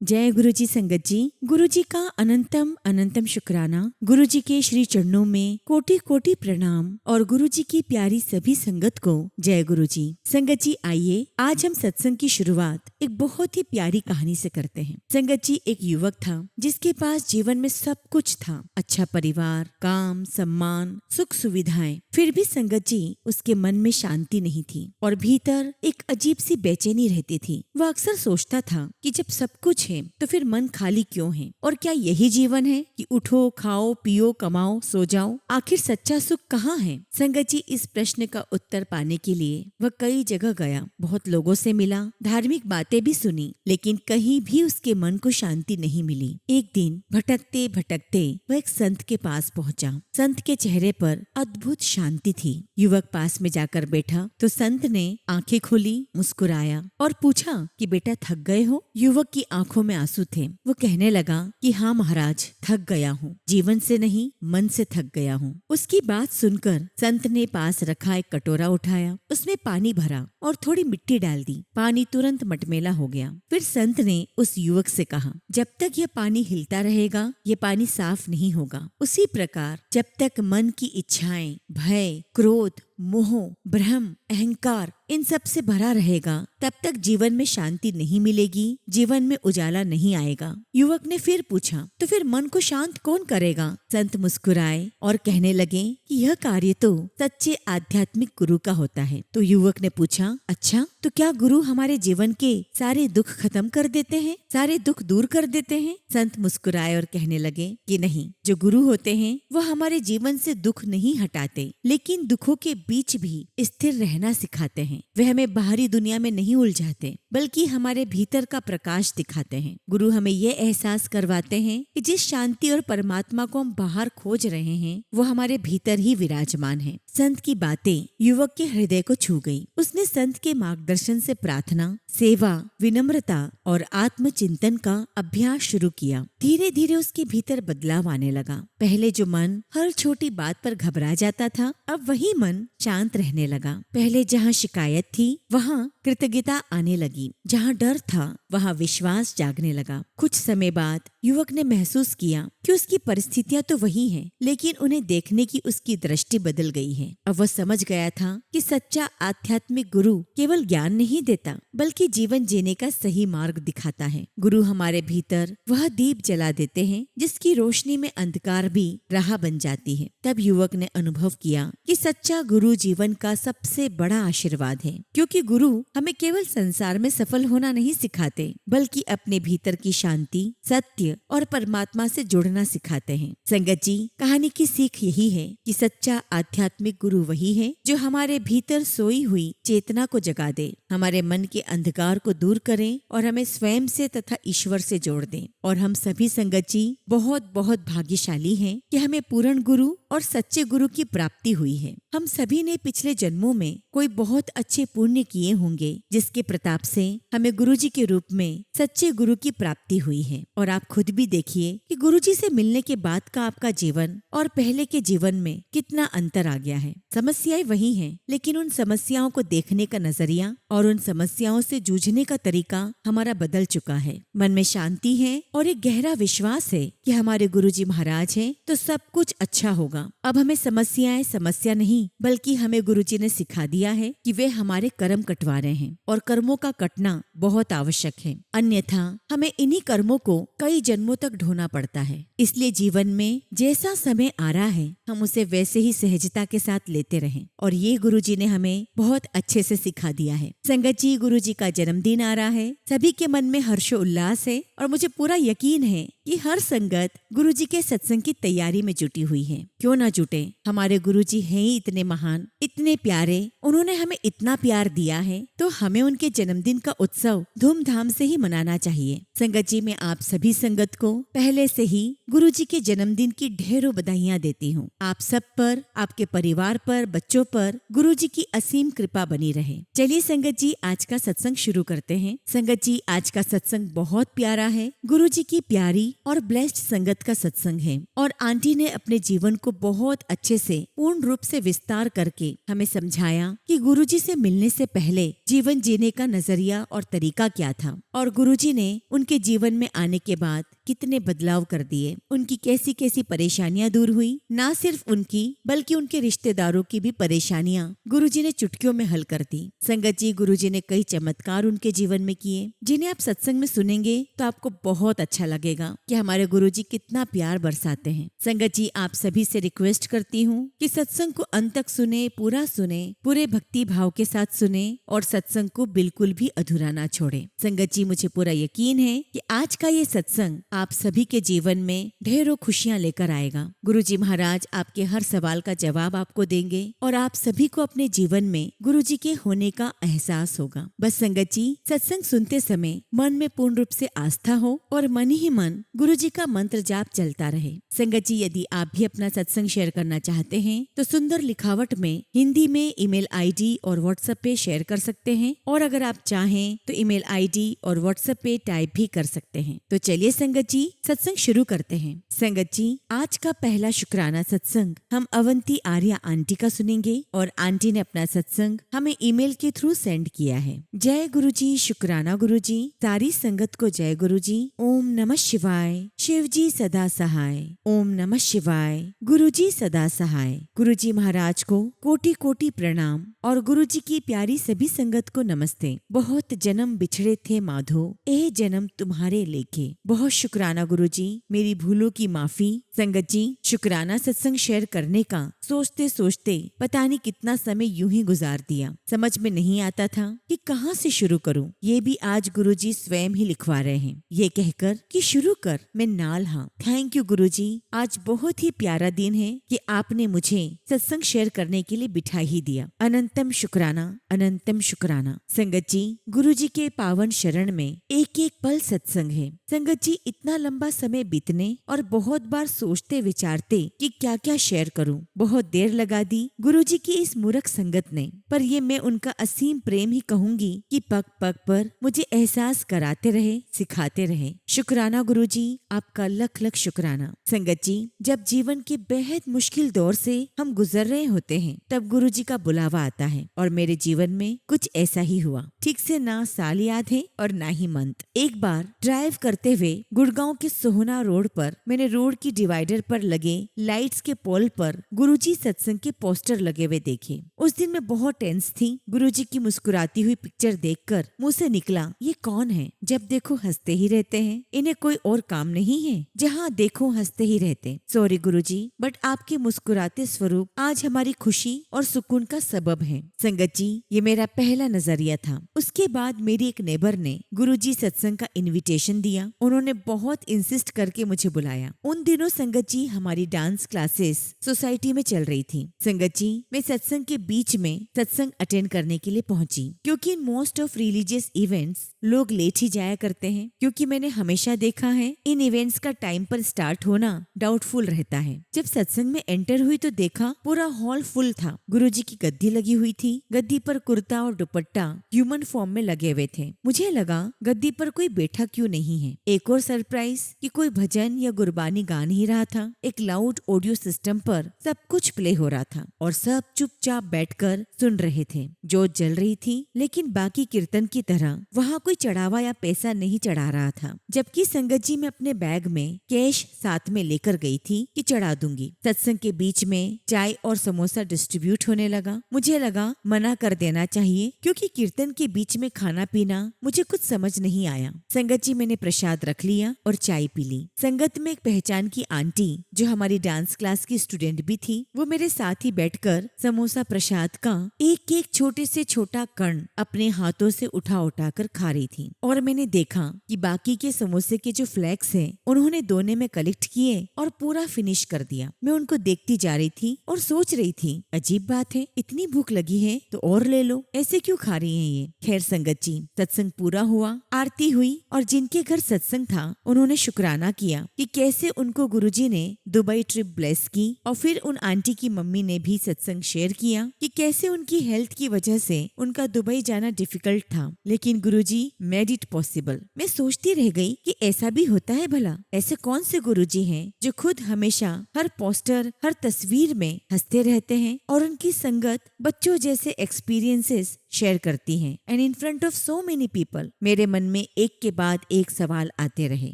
जय गुरु जी संगत जी। गुरु जी का अनंतम अनंतम शुक्राना। गुरु जी के श्री चरणों में कोटि कोटि प्रणाम और गुरु जी की प्यारी सभी संगत को जय गुरु जी। संगत जी आइए आज हम सत्संग की शुरुआत एक बहुत ही प्यारी कहानी से करते हैं। संगत जी एक युवक था जिसके पास जीवन में सब कुछ था, अच्छा परिवार, काम, सम्मान, सुख सुविधाएं। फिर भी संगत जी उसके मन में शांति नहीं थी और भीतर एक अजीब सी बेचैनी रहती थी। वह अक्सर सोचता था कि जब सब कुछ है तो फिर मन खाली क्यों है, और क्या यही जीवन है कि उठो, खाओ, पियो, कमाओ, सो जाओ। आखिर सच्चा सुख कहाँ है? संगत जी इस प्रश्न का उत्तर पाने के लिए वह कई जगह गया, बहुत लोगों से मिला, धार्मिक बातें भी सुनी, लेकिन कहीं भी उसके मन को शांति नहीं मिली। एक दिन भटकते भटकते वह एक संत के पास पहुंचा। संत के चेहरे पर अद्भुत शांति थी। युवक पास में जाकर बैठा तो संत ने आंखें खोली, मुस्कुराया और पूछा कि बेटा थक गए हो? युवक की आंखों में आंसू थे। वो कहने लगा कि हाँ महाराज, थक गया हूँ, जीवन से नहीं मन से थक गया हूँ। उसकी बात सुनकर संत ने पास रखा एक कटोरा उठाया, उसमें पानी भरा और थोड़ी मिट्टी डाल दी। पानी तुरंत मटमेला हो गया। फिर संत ने उस युवक से कहा, जब तक यह पानी हिलता रहेगा यह पानी साफ नहीं होगा। उसी प्रकार जब तक मन की इच्छाएं, भय, क्रोध, मोह, भ्रम, अहंकार इन सब से भरा रहेगा तब तक जीवन में शांति नहीं मिलेगी, जीवन में उजाला नहीं आएगा। युवक ने फिर पूछा, तो फिर मन को शांत कौन करेगा? संत मुस्कुराए और कहने लगे कि यह कार्य तो सच्चे आध्यात्मिक गुरु का होता है। तो युवक ने पूछा, अच्छा तो क्या गुरु हमारे जीवन के सारे दुख खत्म कर देते हैं, सारे दुख दूर कर देते हैं? संत मुस्कुराए और कहने लगे कि नहीं, जो गुरु होते हैं वह हमारे जीवन से दुख नहीं हटाते, लेकिन दुखों के बीच भी स्थिर रहना सिखाते हैं। वे हमें बाहरी दुनिया में नहीं उलझाते, बल्कि हमारे भीतर का प्रकाश दिखाते हैं। गुरु हमें यह एहसास करवाते हैं कि जिस शांति और परमात्मा को हम बाहर खोज रहे हैं वो हमारे भीतर ही विराजमान है। संत की बातें युवक के हृदय को छू गई। उसने संत के मार्गदर्शन से प्रार्थना, सेवा, विनम्रता और आत्मचिंतन का अभ्यास शुरू किया। धीरे धीरे उसके भीतर बदलाव आने लगा। पहले जो मन हर छोटी बात पर घबरा जाता था, अब वही मन शांत रहने लगा। पहले जहाँ शिकायत थी वहाँ कृतज्ञता आने लगी, जहाँ डर था वहाँ विश्वास जागने लगा। कुछ समय बाद युवक ने महसूस किया कि उसकी परिस्थितियां तो वही हैं, लेकिन उन्हें देखने की उसकी दृष्टि बदल गई है। अब वह समझ गया था कि सच्चा आध्यात्मिक गुरु केवल ज्ञान नहीं देता, बल्कि जीवन जीने का सही मार्ग दिखाता है। गुरु हमारे भीतर वह दीप जला देते हैं जिसकी रोशनी में अंधकार भी राह बन जाती है। तब युवक ने अनुभव किया कि सच्चा गुरु जीवन का सबसे बड़ा आशीर्वाद है, क्योंकि गुरु हमें केवल संसार में सफल होना नहीं सिखाते, बल्कि अपने भीतर की शांति, सत्य और परमात्मा से जुड़ना सिखाते हैं। संगत जी, कहानी की सीख यही है कि सच्चा आध्यात्मिक गुरु वही है जो हमारे भीतर सोई हुई चेतना को जगा दे, हमारे मन के अंधकार को दूर करें और हमें स्वयं से तथा ईश्वर से जोड़ दें। और हम सभी संगत जी बहुत बहुत भाग्यशाली हैं कि हमें पूर्ण गुरु और सच्चे गुरु की प्राप्ति हुई है। हम सभी ने पिछले जन्मों में कोई बहुत अच्छे पुण्य किए होंगे, जिसके प्रताप से हमें गुरु जी के रूप में सच्चे गुरु की प्राप्ति हुई है। और आप खुद भी देखिए कि गुरु जी से मिलने के बाद का आपका जीवन और पहले के जीवन में कितना अंतर आ गया है। समस्याएं वही हैं, लेकिन उन समस्याओं को देखने का नजरिया और उन समस्याओं से जूझने का तरीका हमारा बदल चुका है। मन में शांति है और एक गहरा विश्वास है कि हमारे गुरु जी महाराज हैं तो सब कुछ अच्छा होगा। अब हमें समस्याएं समस्या नहीं, बल्कि हमें गुरु जी ने सिखा दिया है कि वे हमारे कर्म कटवा रहे हैं और कर्मों का कटना बहुत आवश्यक है, अन्यथा हमें इन्हीं कर्मों को कई जन्मों तक ढोना पड़ता है। इसलिए जीवन में जैसा समय आ रहा है हम उसे वैसे ही सहजता के साथ लेते रहें, और ये गुरु जी ने हमें बहुत अच्छे से सिखा दिया है। संगत जी, गुरु जी का जन्मदिन आ रहा है, सभी के मन में हर्षो उल्लास है और मुझे पूरा यकीन है कि हर संगत गुरु जी के सत्संग की तैयारी में जुटी हुई है। क्यों ना जुटे, हमारे गुरु जी हैं ही इतने महान, इतने प्यारे, उन्होंने हमें इतना प्यार दिया है, तो हमें उनके जन्मदिन का उत्सव धूमधाम से ही मनाना चाहिए। संगत जी, मैं आप सभी संगत को पहले से ही गुरु जी के जन्मदिन की ढेरों बधाइयाँ देती हूँ। आप सब पर, आपके परिवार पर, बच्चों पर गुरु जी की असीम कृपा बनी रहे। चलिए संगत जी, आज का सत्संग शुरू करते हैं। संगत जी, आज का सत्संग बहुत प्यारा है, गुरु जी की प्यारी और ब्लेस्ड संगत का सत्संग है, और आंटी ने अपने जीवन को बहुत अच्छे से पूर्ण रूप से विस्तार करके हमें समझाया कि गुरुजी से मिलने से पहले जीवन जीने का नजरिया और तरीका क्या था, और गुरुजी ने उनके जीवन में आने के बाद कितने बदलाव कर दिए, उनकी कैसी कैसी परेशानियां दूर हुई। ना सिर्फ उनकी बल्कि उनके रिश्तेदारों की भी परेशानियां गुरुजी ने चुटकियों में हल कर दी। संगत जी, गुरुजी ने कई चमत्कार उनके जीवन में किए, जिन्हें आप सत्संग में सुनेंगे तो आपको बहुत अच्छा लगेगा कि हमारे गुरुजी कितना प्यार बरसाते हैं। संगत जी, आप सभी से रिक्वेस्ट करती हूँ कि सत्संग को अंत तक सुने, पूरे भक्ति भाव के साथ सुने और सत्संग को बिल्कुल भी अधूरा ना छोड़े। संगत जी, मुझे पूरा यकीन है कि आज का ये सत्संग आप सभी के जीवन में ढेरों खुशियां लेकर आएगा। गुरुजी महाराज आपके हर सवाल का जवाब आपको देंगे और आप सभी को अपने जीवन में गुरुजी के होने का एहसास होगा। बस संगत जी, सत्संग सुनते समय मन में पूर्ण रूप से आस्था हो और मन ही मन गुरुजी का मंत्र जाप चलता रहे। संगत जी, यदि आप भी अपना सत्संग शेयर करना चाहते हैं तो सुंदर लिखावट में हिंदी में ईमेल आईडी और व्हाट्सएप पे शेयर कर सकते हैं, और अगर आप चाहें तो ईमेल आईडी और व्हाट्सएप पे टाइप भी कर सकते हैं। तो चलिए संगत जी, सत्संग शुरू करते हैं। संगत जी, आज का पहला शुक्राना सत्संग हम अवंती आर्या आंटी का सुनेंगे, और आंटी ने अपना सत्संग हमें ईमेल के थ्रू सेंड किया है। जय गुरुजी, शुक्राना गुरुजी, सारी संगत को जय गुरुजी। ओम नमः शिवाय, शिव जी सदा सहाय। ओम नमः शिवाय, गुरुजी सदा सहाय। गुरुजी महाराज को कोटि कोटि प्रणाम और गुरुजी की प्यारी सभी संगत को नमस्ते। बहुत जन्म बिछड़े थे माधो, ए जन्म तुम्हारे लेके। बहुत शुक्राना गुरुजी, मेरी भूलों की माफी। संगत जी, शुक्राना सत्संग शेयर करने का सोचते सोचते पता नहीं कितना समय यूं ही गुजार दिया। समझ में नहीं आता था कि कहाँ से शुरू करूं। ये भी आज गुरुजी स्वयं ही लिखवा रहे हैं, ये कहकर कि शुरू कर, मैं नाल हाँ। थैंक यू गुरुजी, आज बहुत ही प्यारा दिन है कि आपने मुझे सत्संग शेयर करने के लिए बिठा ही दिया। अनंतम शुक्राना, अनंतम शुक्राना। संगत जी, गुरुजी के पावन शरण में एक एक पल सत्संग है। संगत जी, इतना लंबा समय बीतने और बहुत बार सोचते विचारते कि क्या क्या शेयर करूं, बहुत देर लगा दी गुरुजी की इस मूर्ख संगत ने। पर ये मैं उनका असीम प्रेम ही कहूंगी कि पग पग पर मुझे एहसास कराते रहे, सिखाते रहे। शुक्राना गुरुजी, आपका लख लख शुक्राना। संगत जी, जब जीवन के बेहद मुश्किल दौर से हम गुजर रहे होते हैं तब गुरुजी का बुलावा आता है, और मेरे जीवन में कुछ ऐसा ही हुआ। ठीक से ना साल याद है और ना ही मंथ। एक बार ड्राइव करते हुए गुड़गांव के सोहना रोड पर मैंने रोड की डिवाइडर पर लगे लाइट्स के पोल पर गुरुजी सत्संग के पोस्टर लगे हुए देखे। उस दिन मैं बहुत टेंस थी। गुरुजी की मुस्कुराती हुई पिक्चर देखकर मुंह से निकला, ये कौन है? जब देखो हंसते ही रहते हैं, इन्हें कोई और काम नहीं है, जहाँ देखो हंसते ही रहते। सॉरी गुरुजी, बट आपके मुस्कुराते स्वरूप आज हमारी खुशी और सुकून का सबब है। संगत जी, ये मेरा पहला नजरिया था। उसके बाद मेरी एक नेबर ने गुरुजी सत्संग का इनविटेशन दिया। उन्होंने बहुत इंसिस्ट करके मुझे बुलाया। उन दिनों संगत जी हमारी डांस क्लासेस सोसाइटी में चल रही थी। संगत जी, मैं सत्संग के बीच में सत्संग अटेंड करने के लिए पहुंची, क्योंकि in most of religious events लोग लेट ही जाया करते हैं, क्योंकि मैंने हमेशा देखा है इन इवेंट्स का टाइम पर स्टार्ट होना डाउटफुल रहता है। जब सत्संग में एंटर हुई तो देखा पूरा हॉल फुल था। गुरुजी की गद्दी लगी हुई थी। गद्दी पर कुर्ता और दुपट्टा ह्यूमन फॉर्म में लगे हुए थे। मुझे लगा गद्दी पर कोई बैठा क्यों नहीं है। एक और सरप्राइज कि कोई भजन या गुरबानी गा नहीं रहा था। एक लाउड ऑडियो सिस्टम पर सब कुछ प्ले हो रहा था और सब चुपचाप बैठकर सुन रहे थे। जोत जल रही थी, लेकिन बाकी कीर्तन की तरह वहाँ कोई चढ़ावा या पैसा नहीं चढ़ा रहा था। जबकि संगत जी, मैं अपने बैग में कैश साथ में लेकर गई थी कि चढ़ा दूंगी। सत्संग के बीच में चाय और समोसा डिस्ट्रीब्यूट होने लगा। मुझे लगा मना कर देना चाहिए, क्योंकि कीर्तन के बीच में खाना पीना मुझे कुछ समझ नहीं आया। संगत जी, मैंने प्रसाद रख लिया और चाय पी ली। संगत में एक पहचान की आंटी जो हमारी डांस क्लास की स्टूडेंट भी थी, वो मेरे साथ ही बैठकर समोसा प्रसाद का एक एक छोटे से छोटा कण अपने हाथों से उठा उठा कर खा रही थी। और मैंने देखा कि बाकी के समोसे के जो फ्लैक्स हैं उन्होंने दोने में कलेक्ट किए और पूरा फिनिश कर दिया। मैं उनको देखती जा रही थी और सोच रही थी, अजीब बात है, इतनी भूख लगी है तो और ले लो, ऐसे क्यों खा रही हैं ये। खैर संगत जी, सत्संग पूरा हुआ, आरती हुई और जिनके घर सत्संग था उन्होंने शुक्राना किया कि कैसे उनको गुरुजी ने दुबई ट्रिप ब्लेस की। और फिर उन आंटी की मम्मी ने भी सत्संग शेयर किया कि कैसे उनकी हेल्थ की वजह से उनका दुबई जाना डिफिकल्ट था, लेकिन गुरुजी मेड इट पॉसिबल। मैं सोचती रह गई कि ऐसा भी होता है भला। ऐसे कौन से गुरुजी हैं जो खुद हमेशा हर पोस्टर, हर तस्वीर में हंसते रहते हैं और उनकी संगत बच्चों जैसे एक्सपीरियंसेस शेयर करती हैं। And in front of so many people मेरे मन में एक के बाद एक सवाल आते रहे।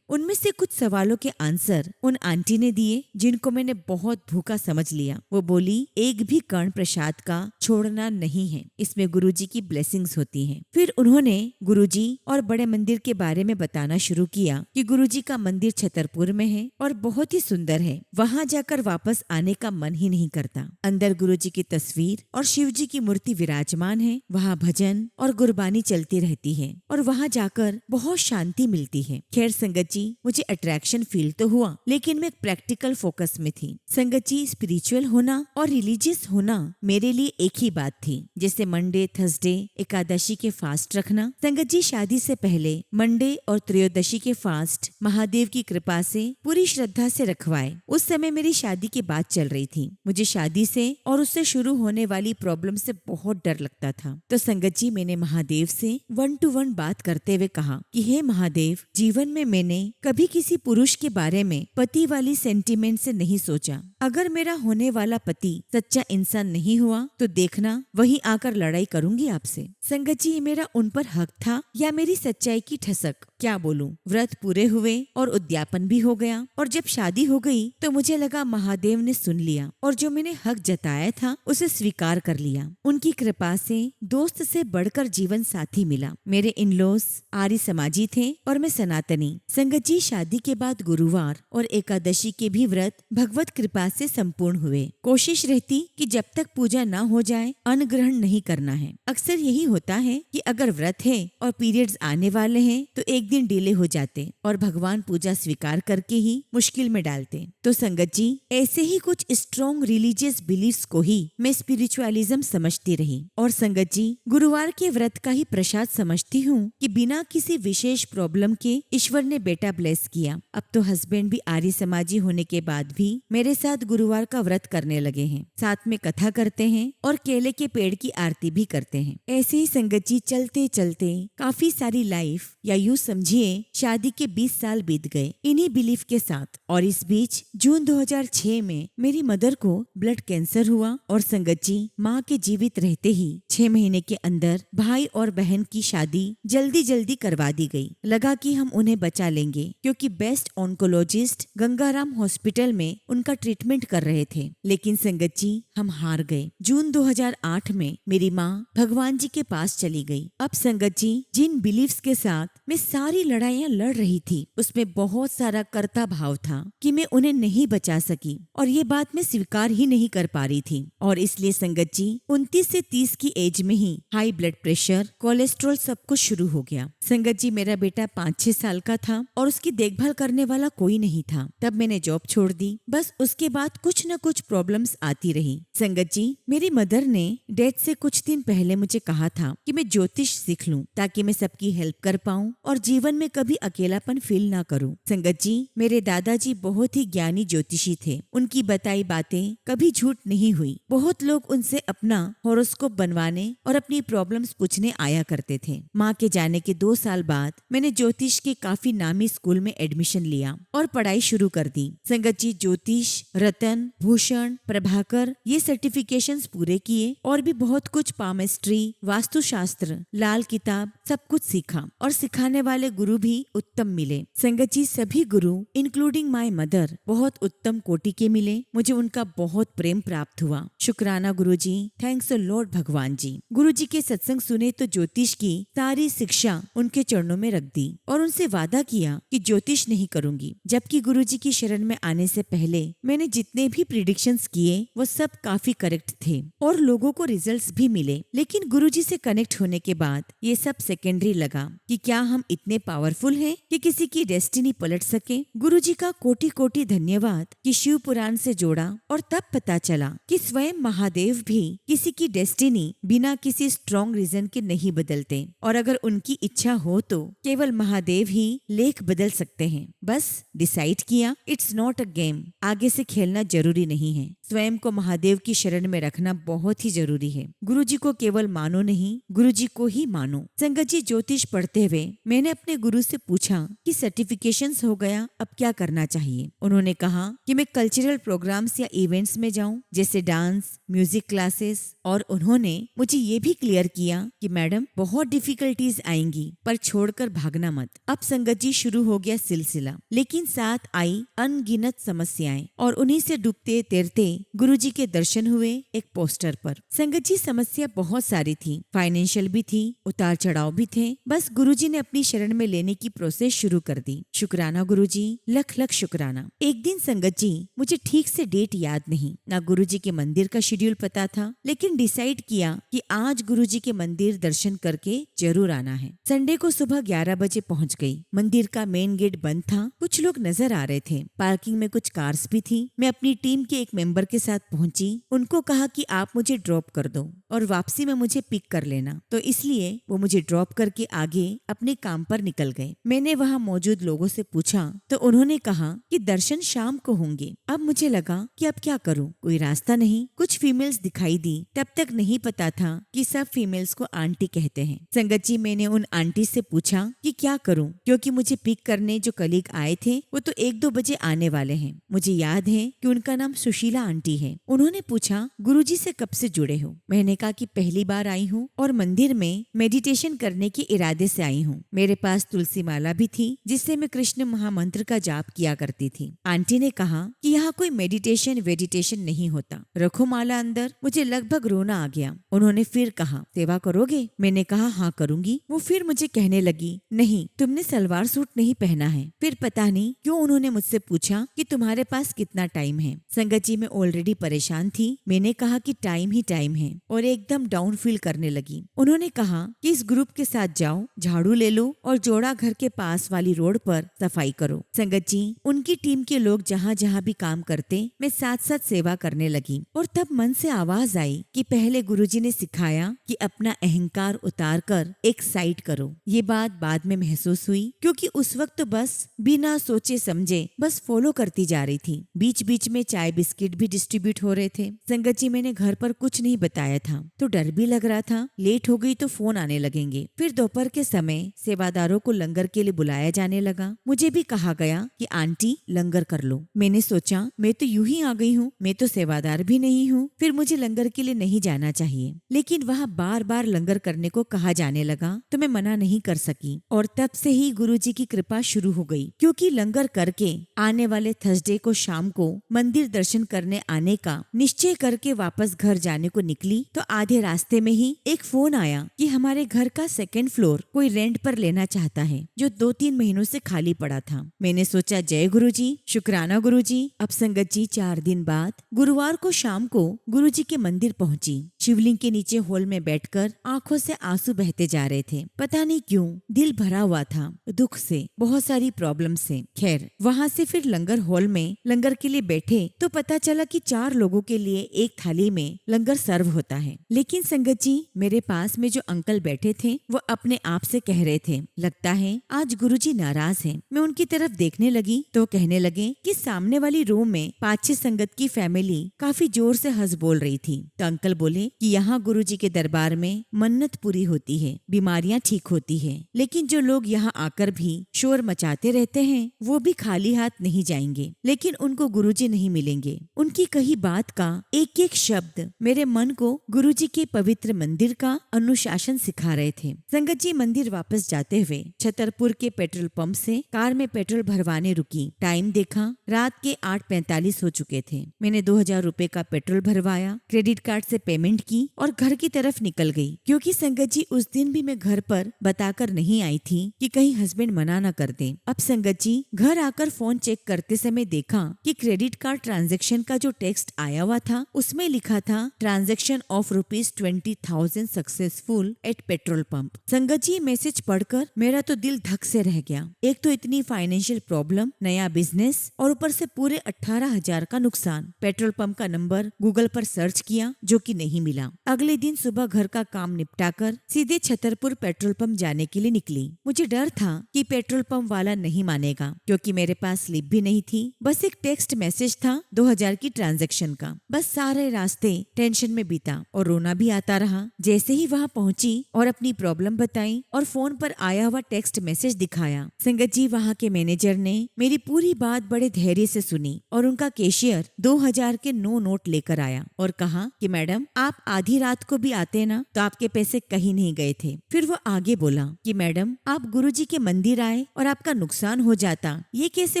उनमें से कुछ सवालों के आंसर उन आंटी ने दिए जिनको मैंने बहुत भूखा समझ लिया। वो बोली, एक भी कण प्रसाद का छोड़ना नहीं है, इसमें गुरुजी की ब्लेसिंग्स होती हैं। फिर उन्होंने गुरुजी और बड़े मंदिर के बारे में बताना शुरू किया कि गुरुजी का मंदिर छतरपुर में है और बहुत ही सुंदर है। वहाँ जाकर वापस आने का मन ही नहीं करता। अंदर गुरुजी की तस्वीर और शिव जी की मूर्ति विराजमान है। वहाँ भजन और गुरबानी चलती रहती है और वहाँ जाकर बहुत शांति मिलती है। खैर संगत जी, मुझे अट्रैक्शन फील तो हुआ, लेकिन मैं प्रैक्टिकल फोकस में थी। संगत जी, स्पिरिचुअल होना और रिलीजियस होना मेरे लिए एक ही बात थी। जैसे मंडे, थर्सडे, एकादशी के फास्ट रखना। संगत जी, शादी से पहले मंडे और त्रयोदशी के फास्ट महादेव की कृपा से पूरी श्रद्धा से रखवाए। उस समय मेरी शादी की बात चल रही थी। मुझे शादी से और उससे शुरू होने वाली प्रॉब्लम से बहुत डर लगता था। तो संगत जी, मैंने महादेव से 1 to 1 बात करते हुए कहा कि हे महादेव, जीवन में मैंने कभी किसी पुरुष के बारे में पति वाली सेंटीमेंट से नहीं सोचा। अगर मेरा होने वाला पति सच्चा इंसान नहीं हुआ तो देखना वहीं आकर लड़ाई करूंगी आपसे। संगत जी, मेरा उन पर हक था या मेरी सच्चाई की ठसक, क्या बोलूं। व्रत पूरे हुए और उद्यापन भी हो गया और जब शादी हो गई तो मुझे लगा महादेव ने सुन लिया और जो मैंने हक जताया था उसे स्वीकार कर लिया। उनकी कृपा से दोस्त से बढ़कर जीवन साथी मिला। मेरे इन-लॉज आर्य समाजी थे और मैं सनातनी। संगत जी, शादी के बाद गुरुवार और एकादशी के भी व्रत भगवत कृपा से संपूर्ण हुए। कोशिश रहती कि जब तक पूजा न हो जाए अन्न ग्रहण नहीं करना है। अक्सर यही होता है कि अगर व्रत है और पीरियड्स आने वाले हैं तो एक दिन डिले हो जाते और भगवान पूजा स्वीकार करके ही मुश्किल में डालते। तो संगत जी, ऐसे ही कुछ स्ट्रॉन्ग रिलीजियस बिलीफ्स को ही मैं स्पिरिचुअलिज्म समझती रही। और संगत जी, गुरुवार के व्रत का ही प्रसाद समझती हूँ कि बिना किसी विशेष प्रॉब्लम के ईश्वर ने बेटा ब्लेस किया। अब तो हस्बैंड भी आर्य समाजी होने के बाद भी मेरे साथ गुरुवार का व्रत करने लगे हैं। साथ में कथा करते हैं और केले के पेड़ की आरती भी करते हैं। ऐसे ही संगत जी, चलते चलते काफी सारी लाइफ या यूं समझिए शादी के 20 साल बीत गए इन्हीं बिलीफ के साथ। और इस बीच जून 2006 में मेरी मदर को ब्लड कैंसर हुआ और संगत जी, माँ के जीवित रहते ही 6 महीने के अंदर भाई और बहन की शादी जल्दी जल्दी करवा दी गई। लगा कि हम उन्हें बचा लेंगे क्योंकि बेस्ट ऑन्कोलॉजिस्ट गंगाराम हॉस्पिटल में उनका ट्रीटमेंट कर रहे थे। लेकिन संगत जी, हम हार गए। जून 2008 में मेरी माँ भगवान जी के पास चली गई। अब संगत जी, जिन बिलीफ्स के साथ मैं सारी लड़ाइयाँ लड़ रही थी उसमें बहुत सारा कर्ता भाव था कि मैं उन्हें नहीं बचा सकी और ये बात मैं स्वीकार ही नहीं कर पा रही थी। और इसलिए संगत जी, 29 से 30 की एज में ही हाई ब्लड प्रेशर, कोलेस्ट्रॉल सब कुछ शुरू हो गया। संगत जी, मेरा बेटा 5-6 साल का था और उसकी देखभाल करने वाला कोई नहीं था। तब मैंने जॉब छोड़ दी। बस उसके बाद कुछ न कुछ प्रॉब्लम्स आती रही। संगत जी, मेरी मदर ने डेथ से कुछ दिन पहले मुझे कहा था कि मैं ज्योतिष सीख लूं ताकि मैं सबकी हेल्प कर पाऊं और जीवन में कभी अकेलापन फील ना करूं। संगत जी, मेरे दादाजी बहुत ही ज्ञानी ज्योतिषी थे। उनकी बताई बातें कभी झूठ नहीं हुई। बहुत लोग उनसे अपना हॉरोस्कोप बनवाने और अपनी प्रॉब्लम्स पूछने आया करते थे। माँ के जाने के 2 साल बाद मैंने ज्योतिष के काफी नामी स्कूल में एडमिशन लिया और पढ़ाई शुरू कर दी। संगत जी, ज्योतिष, रतन, भूषण, प्रभाकर ये सर्टिफिकेशंस पूरे किए और भी बहुत कुछ, पामेस्ट्री, वास्तुशास्त्र, लाल किताब, सब कुछ सीखा और सिखाने वाले गुरु भी उत्तम मिले। संगत जी, सभी गुरु इंक्लूडिंग माय मदर बहुत उत्तम कोटि के मिले। मुझे उनका बहुत प्रेम प्राप्त हुआ। शुक्राना गुरुजी, थैंक्स अ लॉर्ड भगवान जी। गुरुजी के सत्संग सुने तो ज्योतिष की सारी शिक्षा उनके चरणों में रख दी और उनसे वादा किया कि ज्योतिष नहीं करूंगी। जबकि गुरुजी की शरण में आने से पहले मैंने जितने भी प्रिडिक्शंस किए वो सब काफी करेक्ट थे और लोगों को रिजल्ट्स भी मिले। लेकिन गुरुजी से कनेक्ट होने के बाद ये सब सेकेंडरी लगा कि क्या हम इतने पावरफुल हैं कि किसी की डेस्टिनी पलट सके। गुरुजी का कोटि कोटि धन्यवाद कि शिव पुराण से जोड़ा और तब पता चला कि स्वयं महादेव भी किसी की डेस्टिनी बिना किसी स्ट्रॉन्ग रीजन के नहीं बदलते और अगर उनकी इच्छा हो तो केवल महादेव ही लेख बदल सकते हैं। बस डिसाइड किया, इट्स नॉट अ गेम, आगे से खेलना जरूरी नहीं है, स्वयं को महादेव की शरण में रखना बहुत ही जरूरी है। गुरुजी को केवल मानो नहीं, गुरुजी को ही मानो। संगत जी, ज्योतिष पढ़ते हुए मैंने अपने गुरु से पूछा कि सर्टिफिकेशंस हो गया, अब क्या करना चाहिए। उन्होंने कहा कि मैं कल्चरल प्रोग्राम्स या इवेंट्स में जाऊं, जैसे डांस, म्यूजिक क्लासेस, और उन्होंने मुझे ये भी क्लियर किया कि मैडम बहुत डिफिकल्टीज आएंगी, पर छोड़कर भागना मत। अब संगत जी, शुरू हो गया सिलसिला, लेकिन साथ आई अनगिनत समस्याएं, और उन्हीं से डूबते तैरते गुरुजी के दर्शन हुए एक पोस्टर पर। संगत जी, समस्या बहुत सारी थी, फाइनेंशियल भी थी, उतार चढ़ाव भी थे। बस गुरुजी ने अपनी शरण में लेने की प्रोसेस शुरू कर दी। शुक्राना गुरुजी, लख लख शुक्राना। एक दिन संगत जी, मुझे ठीक से डेट याद नहीं, ना गुरुजी के मंदिर का शेड्यूल पता था, लेकिन डिसाइड किया कि आज गुरुजी के मंदिर दर्शन करके जरूर आना है। संडे को सुबह 11 बजे पहुंच गई। मंदिर का मेन गेट बंद था, कुछ लोग नजर आ रहे थे, पार्किंग में कुछ कार्स भी थी। मैं अपनी टीम के एक मेंबर के साथ पहुंची, उनको कहा कि आप मुझे ड्रॉप कर दो और वापसी में मुझे पिक कर लेना, तो इसलिए वो मुझे ड्रॉप करके आगे अपने काम पर निकल गए। मैंने वहाँ मौजूद लोगों से पूछा तो उन्होंने कहा कि दर्शन शाम को होंगे। अब मुझे लगा कि अब क्या करूं, कोई रास्ता नहीं। कुछ फीमेल्स दिखाई दी, तब तक नहीं पता था कि सब फीमेल्स को आंटी कहते हैं। संगत जी, मैंने उन आंटी से पूछा कि क्या करूं, क्योंकि मुझे पिक करने जो कलीग आए थे वो तो 1-2 बजे आने वाले हैं। मुझे याद है कि उनका नाम सुशीला आंटी है। उन्होंने पूछा, गुरुजी से कब से जुड़े हो? मैंने कहा कि पहली बार आई हूँ और मंदिर में मेडिटेशन करने के इरादे से आई हूँ। मेरे पास तुलसी माला भी थी, जिससे मैं कृष्ण महामंत्र का जाप किया करती थी। आंटी ने कहा कि यहाँ कोई मेडिटेशन वेडिटेशन नहीं होता, रखो माला अंदर। मुझे लगभग रोना आ गया। उन्होंने फिर कहा, सेवा करोगे? मैंने कहा हाँ करूंगी। वो फिर मुझे कहने लगी, नहीं, तुमने सलवार सूट नहीं पहना है। फिर पता नहीं क्यों उन्होंने मुझसे पूछा कि तुम्हारे पास कितना टाइम है। संगत जी, मैं ऑलरेडी परेशान थी। मैंने कहा कि टाइम ही टाइम है, और एकदम डाउन फील करने लगी। उन्होंने कहा कि इस ग्रुप के साथ जाओ, झाड़ू ले लो और जोड़ा घर के पास वाली रोड पर सफाई करो। संगत जी, उनकी टीम के लोग जहाँ जहाँ भी काम करते, मैं साथ साथ सेवा करने लगी। और तब मन से आवाज आई कि पहले गुरुजी ने सिखाया कि अपना अहंकार उतार कर एक साइड करो। ये बात बाद में महसूस हुई, क्योंकि उस वक्त तो बस बिना सोचे समझे बस फॉलो करती जा रही थी। बीच बीच में चाय बिस्किट भी डिस्ट्रीब्यूट हो रहे थे। संगत जी, मैंने घर पर कुछ नहीं बताया था, तो डर भी लग रहा था, लेट हो गई तो फोन आने लगेंगे। फिर दोपहर के समय सेवादारों को लंगर के लिए बुलाया जाने लगा। मुझे भी कहा गया कि आंटी लंगर कर लो। मैंने सोचा, मैं तो यूं ही आ गई हूँ, मैं तो सेवादार भी नहीं हूँ, फिर मुझे लंगर के लिए नहीं जाना चाहिए। लेकिन वहाँ बार बार लंगर करने को कहा जाने लगा, तो मैं मना नहीं कर सकी। और तब से ही गुरुजी की कृपा शुरू हो गई, क्योंकि लंगर करके आने वाले थर्सडे को शाम को मंदिर दर्शन करने आने का निश्चय करके वापस घर जाने को निकली, तो आधे रास्ते में ही एक फोन आया कि हमारे घर का 2nd फ्लोर कोई रेंट पर लेना चाहता है, जो 2-3 महीनों से खाली पड़ा था। मैंने सोचा, जय गुरुजी, शुक्राना गुरुजी। अब संगत जी, 4 दिन बाद गुरुवार को शाम को गुरुजी के मंदिर पहुंची। शिवलिंग के नीचे हॉल में बैठकर आंखों से आंसू बहते जा रहे थे। पता नहीं क्यों दिल भरा हुआ था, दुख से, बहुत सारी प्रॉब्लम से। खैर, वहाँ से फिर लंगर हॉल में लंगर के लिए बैठे तो पता चला कि 4 लोगों के लिए एक थाली में लंगर सर्व होता है। लेकिन संगत जी, मेरे पास में जो अंकल बैठे थे वो अपने आप से कह रहे थे, लगता है आज गुरुजी नाराज हैं। मैं उनकी तरफ देखने लगी तो कहने लगे कि सामने वाली रूम में 5-6 संगत की फैमिली काफी जोर से हंस बोल रही थी। तो अंकल बोले कि यहाँ गुरुजी के दरबार में मन्नत पूरी होती है, बीमारियाँ ठीक होती है, लेकिन जो लोग यहाँ आकर भी शोर मचाते रहते हैं वो भी खाली हाथ नहीं जाएंगे, लेकिन उनको गुरुजी नहीं मिलेंगे। उनकी कही बात का एक एक शब्द मेरे मन को गुरुजी के पवित्र मंदिर का अनुशासन सिखा रहे थे। संगत जी, मंदिर वापस जाते हुए छतरपुर के पेट्रोल पंप से कार में पेट्रोल भरवाने रुकी। टाइम देखा, रात के 8:45 हो चुके थे। मैंने 2000 रुपए का पेट्रोल भरवाया, क्रेडिट कार्ड से पेमेंट की और घर की तरफ निकल गई। क्योंकि संगत जी, उस दिन भी मैं घर पर बताकर नहीं आई थी कि कहीं हस्बैंड मना न कर दे। अब संगत जी, घर आकर फोन चेक करते समय देखा कि क्रेडिट कार्ड ट्रांजैक्शन का जो टेक्स्ट आया हुआ था उसमें लिखा था, transaction of ₹20,000 successful at petrol pump. संगत जी, मैसेज पढ़कर मेरा तो दिल धक से रह गया। एक तो इतनी फाइनेंशियल प्रॉब्लम, नया बिजनेस और ऊपर से पूरे 18,000 का नुकसान। पेट्रोल पंप का नंबर गूगल पर सर्च किया, जो कि नहीं मिला। अगले दिन सुबह घर का काम निपटाकर सीधे छतरपुर पेट्रोल पंप जाने के लिए निकली। मुझे डर था कि पेट्रोल पंप वाला नहीं मानेगा, क्योंकि मेरे पास स्लिप भी नहीं थी। बस एक टेक्स्ट मैसेज था, 2000 की ट्रांजैक्शन का। बस सारे रास्ते टेंशन में बीता और रोना भी आता रहा। जैसे ही वहाँ पहुंची और अपनी प्रॉब्लम बताई और फोन पर आया हुआ टेक्स्ट मैसेज दिखाया, संगत जी वहाँ के मैनेजर ने मेरी पूरी बात बड़े धैर्य से सुनी और उनका कैशियर 2000 के 9 नोट लेकर आया और कहा कि मैडम आप आधी रात को भी आते ना तो आपके पैसे कहीं नहीं गए थे। फिर वो आगे बोला कि मैडम आप गुरुजी के मंदिर आए और आपका नुकसान हो जाता, ये कैसे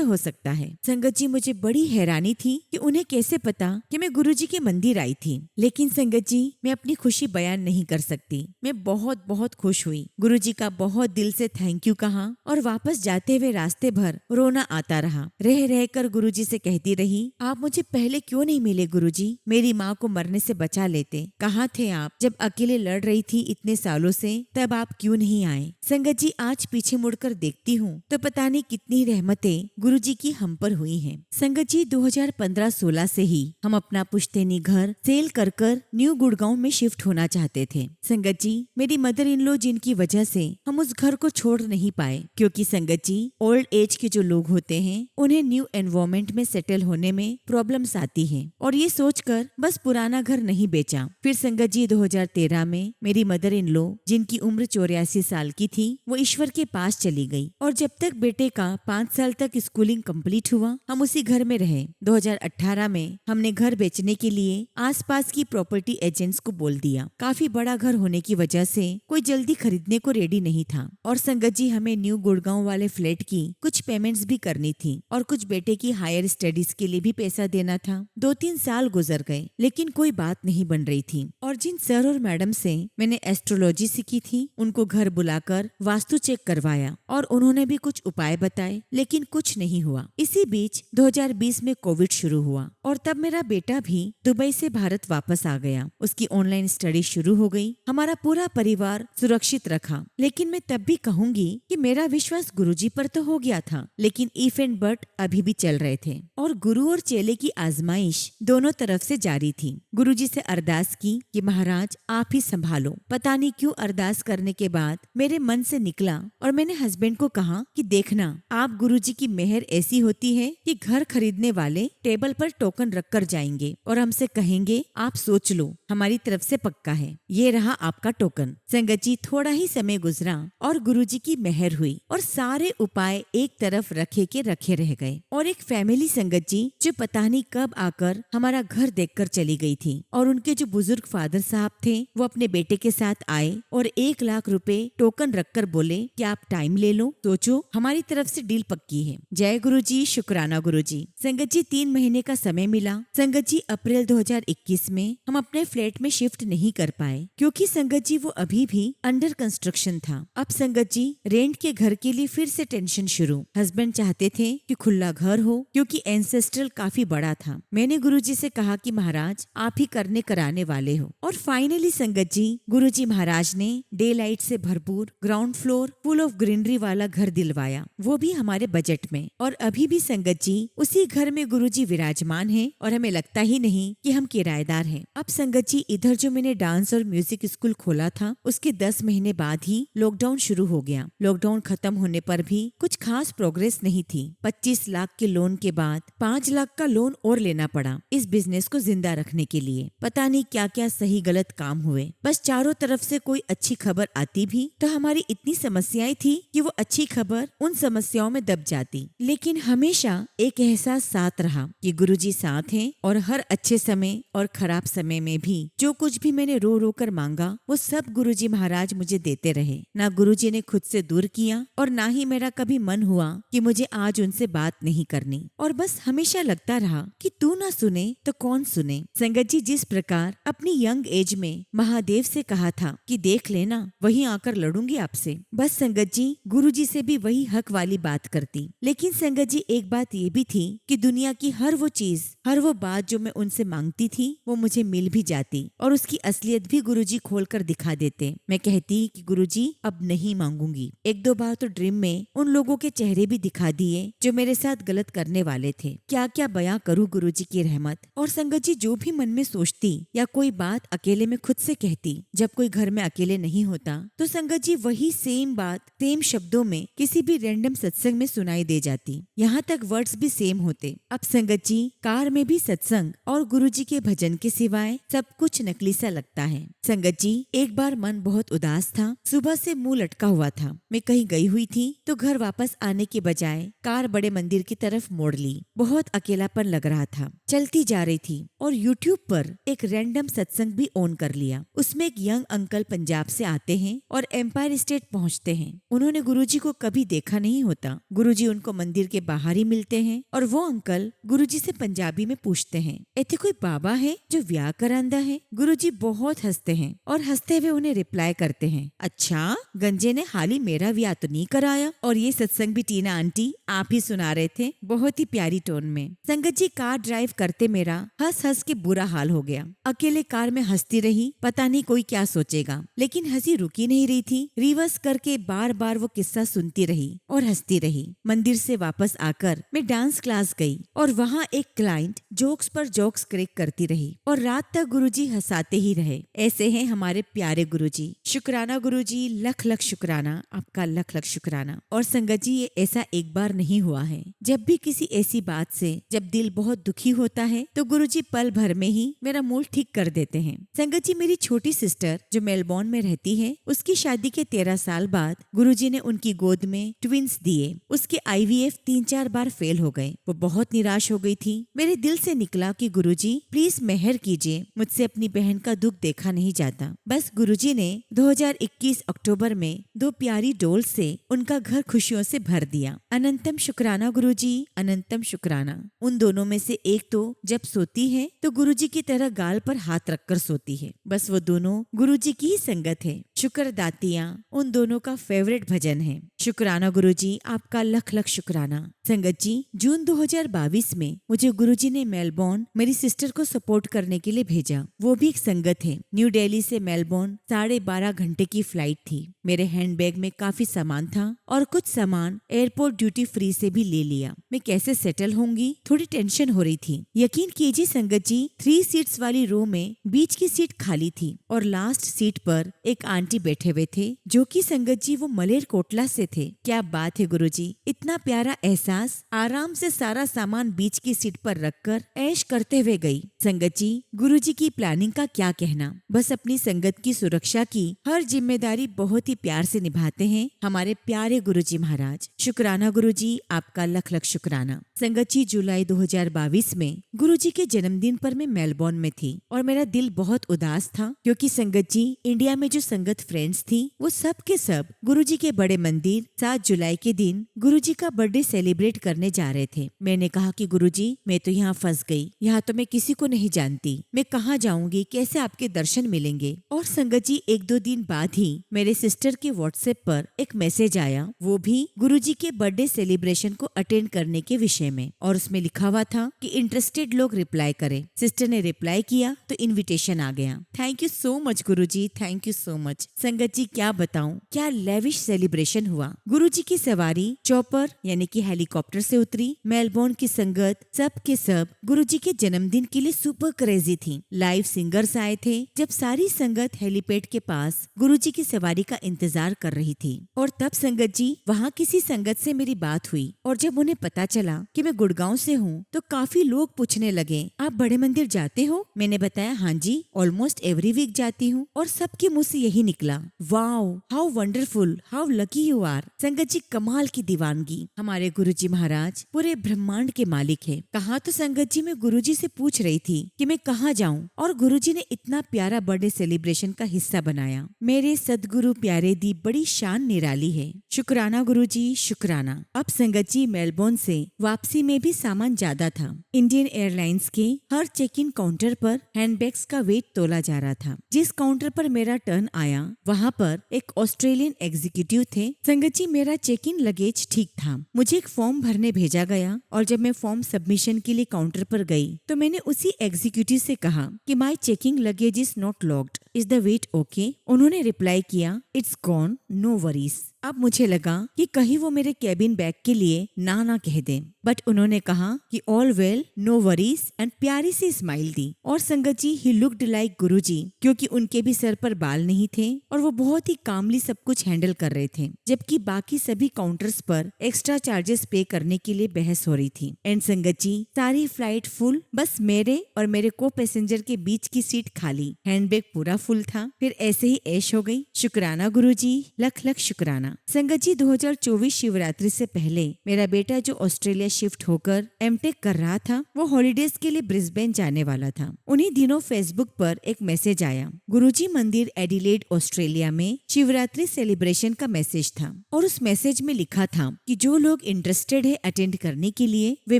हो सकता है। संगत जी मुझे बड़ी हैरानी थी कि उन्हें कैसे पता कि मैं गुरुजी के मंदिर आई थी। लेकिन संगत जी मैं अपनी खुशी बयान नहीं कर सकती। मैं बहुत बहुत खुश हुई, गुरुजी का बहुत दिल से थैंक यू कहा और वापस जाते हुए रास्ते भर रोना आता रहा। रह रहकर गुरुजी से कहती रही, आप मुझे पहले क्यों नहीं मिले गुरुजी, मेरी माँ को मरने से बचा लेते। कहाँ थे आप जब अकेले लड़ रही थी इतने सालों से, तब आप क्यों नहीं आए। संगत जी आज पीछे मुड़कर देखती हूँ तो पता नहीं कितनी रहमतें गुरुजी की हम पर हुई हैं। संगत जी 2015-16 से ही हम अपना पुश्तैनी घर सेल कर न्यू गुड़गांव में शिफ्ट होना चाहते थे। संगत जी मेरी मदर इन लॉ जिनकी वजह से हम उस घर को छोड़ नहीं पाए, क्योंकि संगत जी ओल्ड एज के जो लोग होते हैं उन्हें न्यू एनवायरमेंट में सेटल होने में प्रॉब्लम्स आती हैं और ये सोचकर बस पुराना घर नहीं बेचा। फिर संगत जी 2013 में मेरी मदर इन लॉ जिनकी उम्र 84 साल की थी वो ईश्वर के पास चली गई और जब तक बेटे का 5 साल तक स्कूलिंग कंप्लीट हुआ हम उसी घर में रहे। 2018 में हमने घर बेचने के लिए आसपास की प्रॉपर्टी एजेंट्स को बोल दिया। काफी बड़ा घर होने की वजह से कोई जल्दी खरीदने को रेडी नहीं था और संगत जी हमें न्यू गुड़गांव वाले फ्लैट की कुछ पेमेंट्स भी करनी थी और कुछ बेटे की हायर स्टडीज के लिए भी पैसा देना था। 2-3 साल गुजर गए लेकिन कोई बात नहीं बन रही थी और जिन सर और मैडम से मैंने एस्ट्रोलॉजी सीखी थी उनको घर बुलाकर वास्तु चेक करवाया और उन्होंने भी कुछ उपाय बताए, लेकिन कुछ नहीं हुआ। इसी बीच 2020 में कोविड शुरू हुआ और तब मेरा बेटा भी दुबई से भारत वापस आ गया। उसकी ऑनलाइन स्टडी शुरू हो गई। हमारा पूरा परिवार सुरक्षित रखा, लेकिन मैं तब भी कहूंगी कि मेरा विश्वास गुरुजी पर तो हो गया था, लेकिन इफ एंड बट अभी भी चल रहे थे और गुरु और चेले की आजमाइश दोनों तरफ से जारी थी। गुरुजी से अरदास की कि महाराज आप ही संभालो। पता नहीं क्यों अरदास करने के बाद मेरे मन से निकला और मैंने हस्बैंड को कहा कि देखना आप गुरुजी की मेहर ऐसी होती है कि घर खरीदने वाले टेबल पर टोकन रखकर जाएंगे और हमसे कहेंगे आप सोच लो, हमारी तरफ से पक्का है, ये रहा आपका टोकन। संगत जी थोड़ा ही समय गुजरा और गुरुजी की मेहर हुई और सारे उपाय एक तरफ रखे के रखे रह गए और एक फैमिली संगत जी जो पता नहीं कब आकर हमारा घर देखकर चली गई थी और उनके जो बुजुर्ग फादर साहब थे वो अपने बेटे के साथ आए और 1 लाख रुपए टोकन रखकर बोले कि आप टाइम ले लो, सोचो, हमारी तरफ से डील पक्की है। जय गुरुजी, शुक्राना गुरुजी। संगत जी 3 महीने का समय मिला। संगत जी अप्रैल 2021 में हम अपने फ्लैट में शिफ्ट नहीं कर पाए क्योंकि संगत जी वो अभी भी अंडर कंस्ट्रक्शन था। अब संगत जी रेंट के घर के लिए फिर से टेंशन शुरू। हस्बैंड चाहते थे कि खुला घर हो क्योंकि एंसेस्ट्रल काफी बड़ा था। मैंने गुरुजी से कहा कि महाराज आप ही करने कराने वाले हो और फाइनली संगत जी गुरुजी महाराज ने डे लाइट से भरपूर ground floor full of greenery वाला घर दिलवाया, वो भी हमारे बजट में। और अभी भी संगत जी उसी घर में गुरुजी विराजमान हैं और हमें लगता ही नहीं कि हम किराएदार हैं। अब संगत जी इधर जो मैंने डांस और म्यूजिक स्कूल खोला था उसके 10 महीने बाद ही लॉकडाउन शुरू हो गया। लॉकडाउन खत्म होने पर भी कुछ खास प्रोग्रेस नहीं थी। 25 लाख के लोन के बाद 5 लाख का लोन और लेना पड़ा इस बिजनेस को जिंदा रखने के लिए। पता नहीं क्या क्या सही गलत काम हुए। बस चारों तरफ से कोई अच्छी खबर आती भी तो हमारी इतनी समस्याएं थी कि वो अच्छी खबर उन समस्याओं में दब जाती। लेकिन हमेशा एक एहसास साथ रहा कि गुरुजी साथ हैं और हर अच्छे समय और खराब समय में भी जो कुछ भी मैंने रो रो कर मांगा वो सब गुरुजी महाराज मुझे देते रहे। ना गुरुजी ने खुद से दूर किया और ना ही मेरा कभी मन हुआ कि मुझे आज उनसे बात नहीं करनी और बस हमेशा लगता रहा कि तू ना सुने तो कौन सुने। संगत जी जिस प्रकार अपनी यंग एज में महादेव से कहा था कि देख लेना वहीं आकर लड़ूंगी आपसे, बस संगत जी गुरुजी से भी वही हक वाली बात करती। लेकिन संगत जी एक बात ये भी थी कि दुनिया की हर वो चीज, हर वो बात जो मैं उनसे मांगती थी वो मुझे मिल भी जाती। जाती और उसकी असलियत भी गुरुजी खोलकर दिखा देते। मैं कहती कि गुरुजी अब नहीं मांगूंगी। एक दो बार तो ड्रीम में उन लोगों के चेहरे भी दिखा दिए जो मेरे साथ गलत करने वाले थे। क्या क्या बयां करूं गुरुजी की रहमत। और संगत जी, जो भी मन में सोचती या कोई बात अकेले में खुद से कहती, जब कोई घर में अकेले नहीं होता तो संगत जी वही सेम बात सेम शब्दों में किसी भी रैंडम सत्संग में सुनाई दे जाती। यहाँ तक वर्ड्स भी सेम होते। अब संगत जी, कार में भी सत्संग और गुरुजी के भजन के सिवाय सब कुछ नकली सा लगता है। संगत जी, एक बार मन बहुत उदास था। सुबह से मुंह लटका हुआ था। मैं कहीं गई हुई थी तो घर वापस आने के बजाय कार बड़े मंदिर की तरफ मोड़ ली। बहुत अकेलापन लग रहा था। चलती जा रही थी और यूट्यूब पर एक रैंडम सत्संग भी ऑन कर लिया। उसमें एक यंग अंकल पंजाब से आते हैं और एम्पायर स्टेट पहुंचते हैं। उन्होंने गुरुजी को कभी देखा नहीं होता। गुरुजी उनको मंदिर के बाहर ही मिलते हैं और वो अंकल गुरुजी से पंजाबी में पूछते हैं, इतने कोई बाबा है जो ब्याह करांदा है? गुरुजी बहुत हंसते हैं और हंसते हुए उन्हें रिप्लाई करते हैं, अच्छा गंजे ने हाल ही मेरा ब्याह तो नहीं कराया। और ये सत्संग भी टीना आंटी आप ही सुना रहे थे, बहुत ही प्यारी टोन में। संगत जी, कार ड्राइव करते मेरा हंस हंस के बुरा हाल हो गया। अकेले कार में हंसती रही, पता नहीं कोई क्या सोचेगा, लेकिन हंसी रुकी नहीं रही थी। रिवर्स करके बार बार वो किस्सा सुनती रही और हंसती रही। मंदिर से वापस आकर मैं डांस क्लास गई और वहाँ एक क्लाइंट जोक्स पर जोक्स क्रैक करती रही और रात तक गुरुजी हंसाते ही रहे। ऐसे हैं हमारे प्यारे गुरुजी। शुक्राना गुरुजी, लख लख शुक्राना, आपका लख लख शुक्राना। और संगत जी, ये ऐसा एक बार नहीं हुआ है। जब भी किसी ऐसी बात से जब दिल बहुत दुखी होता है तो गुरुजी पल भर में ही मेरा मूड ठीक कर देते हैं। संगत जी, मेरी छोटी सिस्टर जो मेलबोर्न में रहती है, उसकी शादी के 13 साल बाद गुरुजी ने उनकी गोद में ट्विंस दिए। उसके IVF 3-4 बार फेल हो गए। वो बहुत निराश हो गई थी। मेरे दिल से निकला कि गुरुजी प्लीज मेहर कीजिए, मुझसे अपनी बहन का दुख देखा नहीं जाता। बस गुरुजी ने 2021 अक्टूबर में 2 प्यारी डोल से उनका घर खुशियों से भर दिया। अनंतम शुक्राना गुरुजी, अनंतम शुक्राना। उन दोनों में से एक तो जब सोती है तो गुरुजी की तरह गाल पर हाथ रखकर सोती है। बस वो दोनों गुरुजी की ही संगत है। शुक्र दातियाँ उन दोनों का फेवरेट भजन है। शुक्राना गुरुजी, आपका लख लख शुक्राना। संगत जी, जून 2022 में मुझे गुरुजी ने मेलबोर्न मेरी सिस्टर को सपोर्ट करने के लिए भेजा। वो भी एक संगत है। न्यू दिल्ली से मेलबोर्न 12.5 घंटे की फ्लाइट थी। मेरे हैंडबैग में काफी सामान था और कुछ सामान एयरपोर्ट ड्यूटी फ्री से भी ले लिया। मैं कैसे सेटल होंगी, थोड़ी टेंशन हो रही थी। यकीन कीजिए संगत जी, 3 सीट्स वाली रो में बीच की सीट खाली थी और लास्ट सीट पर एक आंटी बैठे हुए थे जो कि संगत जी वो मलेरकोटला से थे। क्या बात है गुरुजी, इतना प्यारा एहसास। आराम से सारा सामान बीच की सीट पर रखकर ऐश करते हुए गई। संगत जी, गुरुजी की प्लानिंग का क्या कहना। बस अपनी संगत की सुरक्षा की हर जिम्मेदारी बहुत ही प्यार से निभाते हैं हमारे प्यारे गुरुजी महाराज। शुक्राना गुरुजी, आपका लख लख शुक्राना। संगत जी, जुलाई 2022 में गुरुजी के जन्मदिन पर मैं मेलबोर्न में थी और मेरा दिल बहुत उदास था क्योंकि संगत जी, इंडिया में जो संगत फ्रेंड्स थी वो सब के सब गुरुजी के बड़े मंदिर 7 जुलाई के दिन गुरुजी का बर्थडे सेलिब्रेट करने जा रहे थे। मैंने कहा कि गुरुजी, मैं तो यहाँ फंस गई। यहाँ तो मैं किसी को नहीं जानती। मैं कहाँ जाऊंगी, कैसे आपके दर्शन मिलेंगे। और संगत जी, 1-2 दिन बाद ही मेरे सिस्टर के व्हाट्सएप पर एक मैसेज आया, वो भी गुरुजी के बर्थडे सेलिब्रेशन को अटेंड करने के विषय में। और उसमें लिखा हुआ था कि इंटरेस्टेड लोग रिप्लाई करें। सिस्टर ने रिप्लाई किया तो इन्विटेशन आ गया। Thank you so much Guruji, thank you so much. संगत जी, क्या बताऊं, क्या लेविश सेलिब्रेशन हुआ। गुरुजी की सवारी चॉपर यानी कि हेलीकॉप्टर से उतरी। मेलबोर्न की संगत सब के सब गुरुजी के जन्मदिन के लिए सुपर क्रेजी थी। लाइव सिंगर्स आए थे। जब सारी संगत हेलीपैड के पास गुरुजी की सवारी का इंतजार कर रही थी और तब संगत जी, वहाँ किसी संगत से मेरी बात हुई और जब उन्हें पता चला कि मैं गुड़गांव से हूँ तो काफी लोग पूछने लगे, आप बड़े मंदिर जाते हो? मैंने बताया, हाँ जी, ऑलमोस्ट एवरी वीक जाती हूँ। और सबके मुंह से यही निकला, wow how wonderful, how lucky you are. संगत जी, कमाल की दीवानगी। हमारे गुरुजी महाराज पूरे ब्रह्मांड के मालिक है। कहा तो संगत जी, मैं गुरुजी से पूछ रही थी कि मैं कहाँ जाऊँ और गुरुजी ने इतना प्यारा बर्थडे सेलिब्रेशन का हिस्सा बनाया। मेरे सदगुरु प्यारे दी बड़ी शान निराली है। शुक्राना गुरुजी, शुक्राना। अब संगत जी, मेलबोर्न से वापसी में भी सामान ज्यादा था। इंडियन एयरलाइंस के हर चेक इन काउंटर पर हैंडबैग्स का वेट तोला जा रहा था। जिस काउंटर पर मेरा टर्न आया वहाँ पर एक ऑस्ट्रेलियन एग्जीक्यूटिव थे। संगत जी, मेरा चेक इन लगेज ठीक था। मुझे एक फॉर्म भरने भेजा गया और जब मैं फॉर्म सबमिशन के लिए काउंटर पर गई तो मैंने उसी एग्जीक्यूटिव से कहा कि my checking luggage is not locked, is the weight okay? उन्होंने रिप्लाई किया, इट्स गॉन, नो वरीज। अब मुझे लगा कि कहीं वो मेरे कैबिन बैग के लिए ना कह दें, बट उन्होंने कहा कि all well, no worries, and प्यारी सी स्माइल दी। और संगत जी, ही लुक्ड लाइक गुरुजी, क्योंकि उनके भी सर पर बाल नहीं थे और वो बहुत ही कामली सब कुछ हैंडल कर रहे थे, जबकि बाकी सभी काउंटर्स पर एक्स्ट्रा चार्जेस पे करने के लिए बहस हो रही थी। एंड संगत जी, सारी फ्लाइट फुल, बस मेरे और मेरे को पैसेंजर के बीच की सीट खाली, हैंडबैग पूरा फुल था। फिर ऐसे ही ऐश हो गई। शुक्राना गुरुजी, लख लख शुक्राना। संगत जी, 2024 शिवरात्रि से पहले मेरा बेटा जो ऑस्ट्रेलिया शिफ्ट होकर एमटेक कर रहा था, वो हॉलीडेज के लिए ब्रिस्बेन जाने वाला था। उन्हीं दिनों फेसबुक पर एक मैसेज आया। गुरुजी मंदिर एडिलेड ऑस्ट्रेलिया में शिवरात्रि सेलिब्रेशन का मैसेज था और उस मैसेज में लिखा था कि जो लोग इंटरेस्टेड है अटेंड करने के लिए वे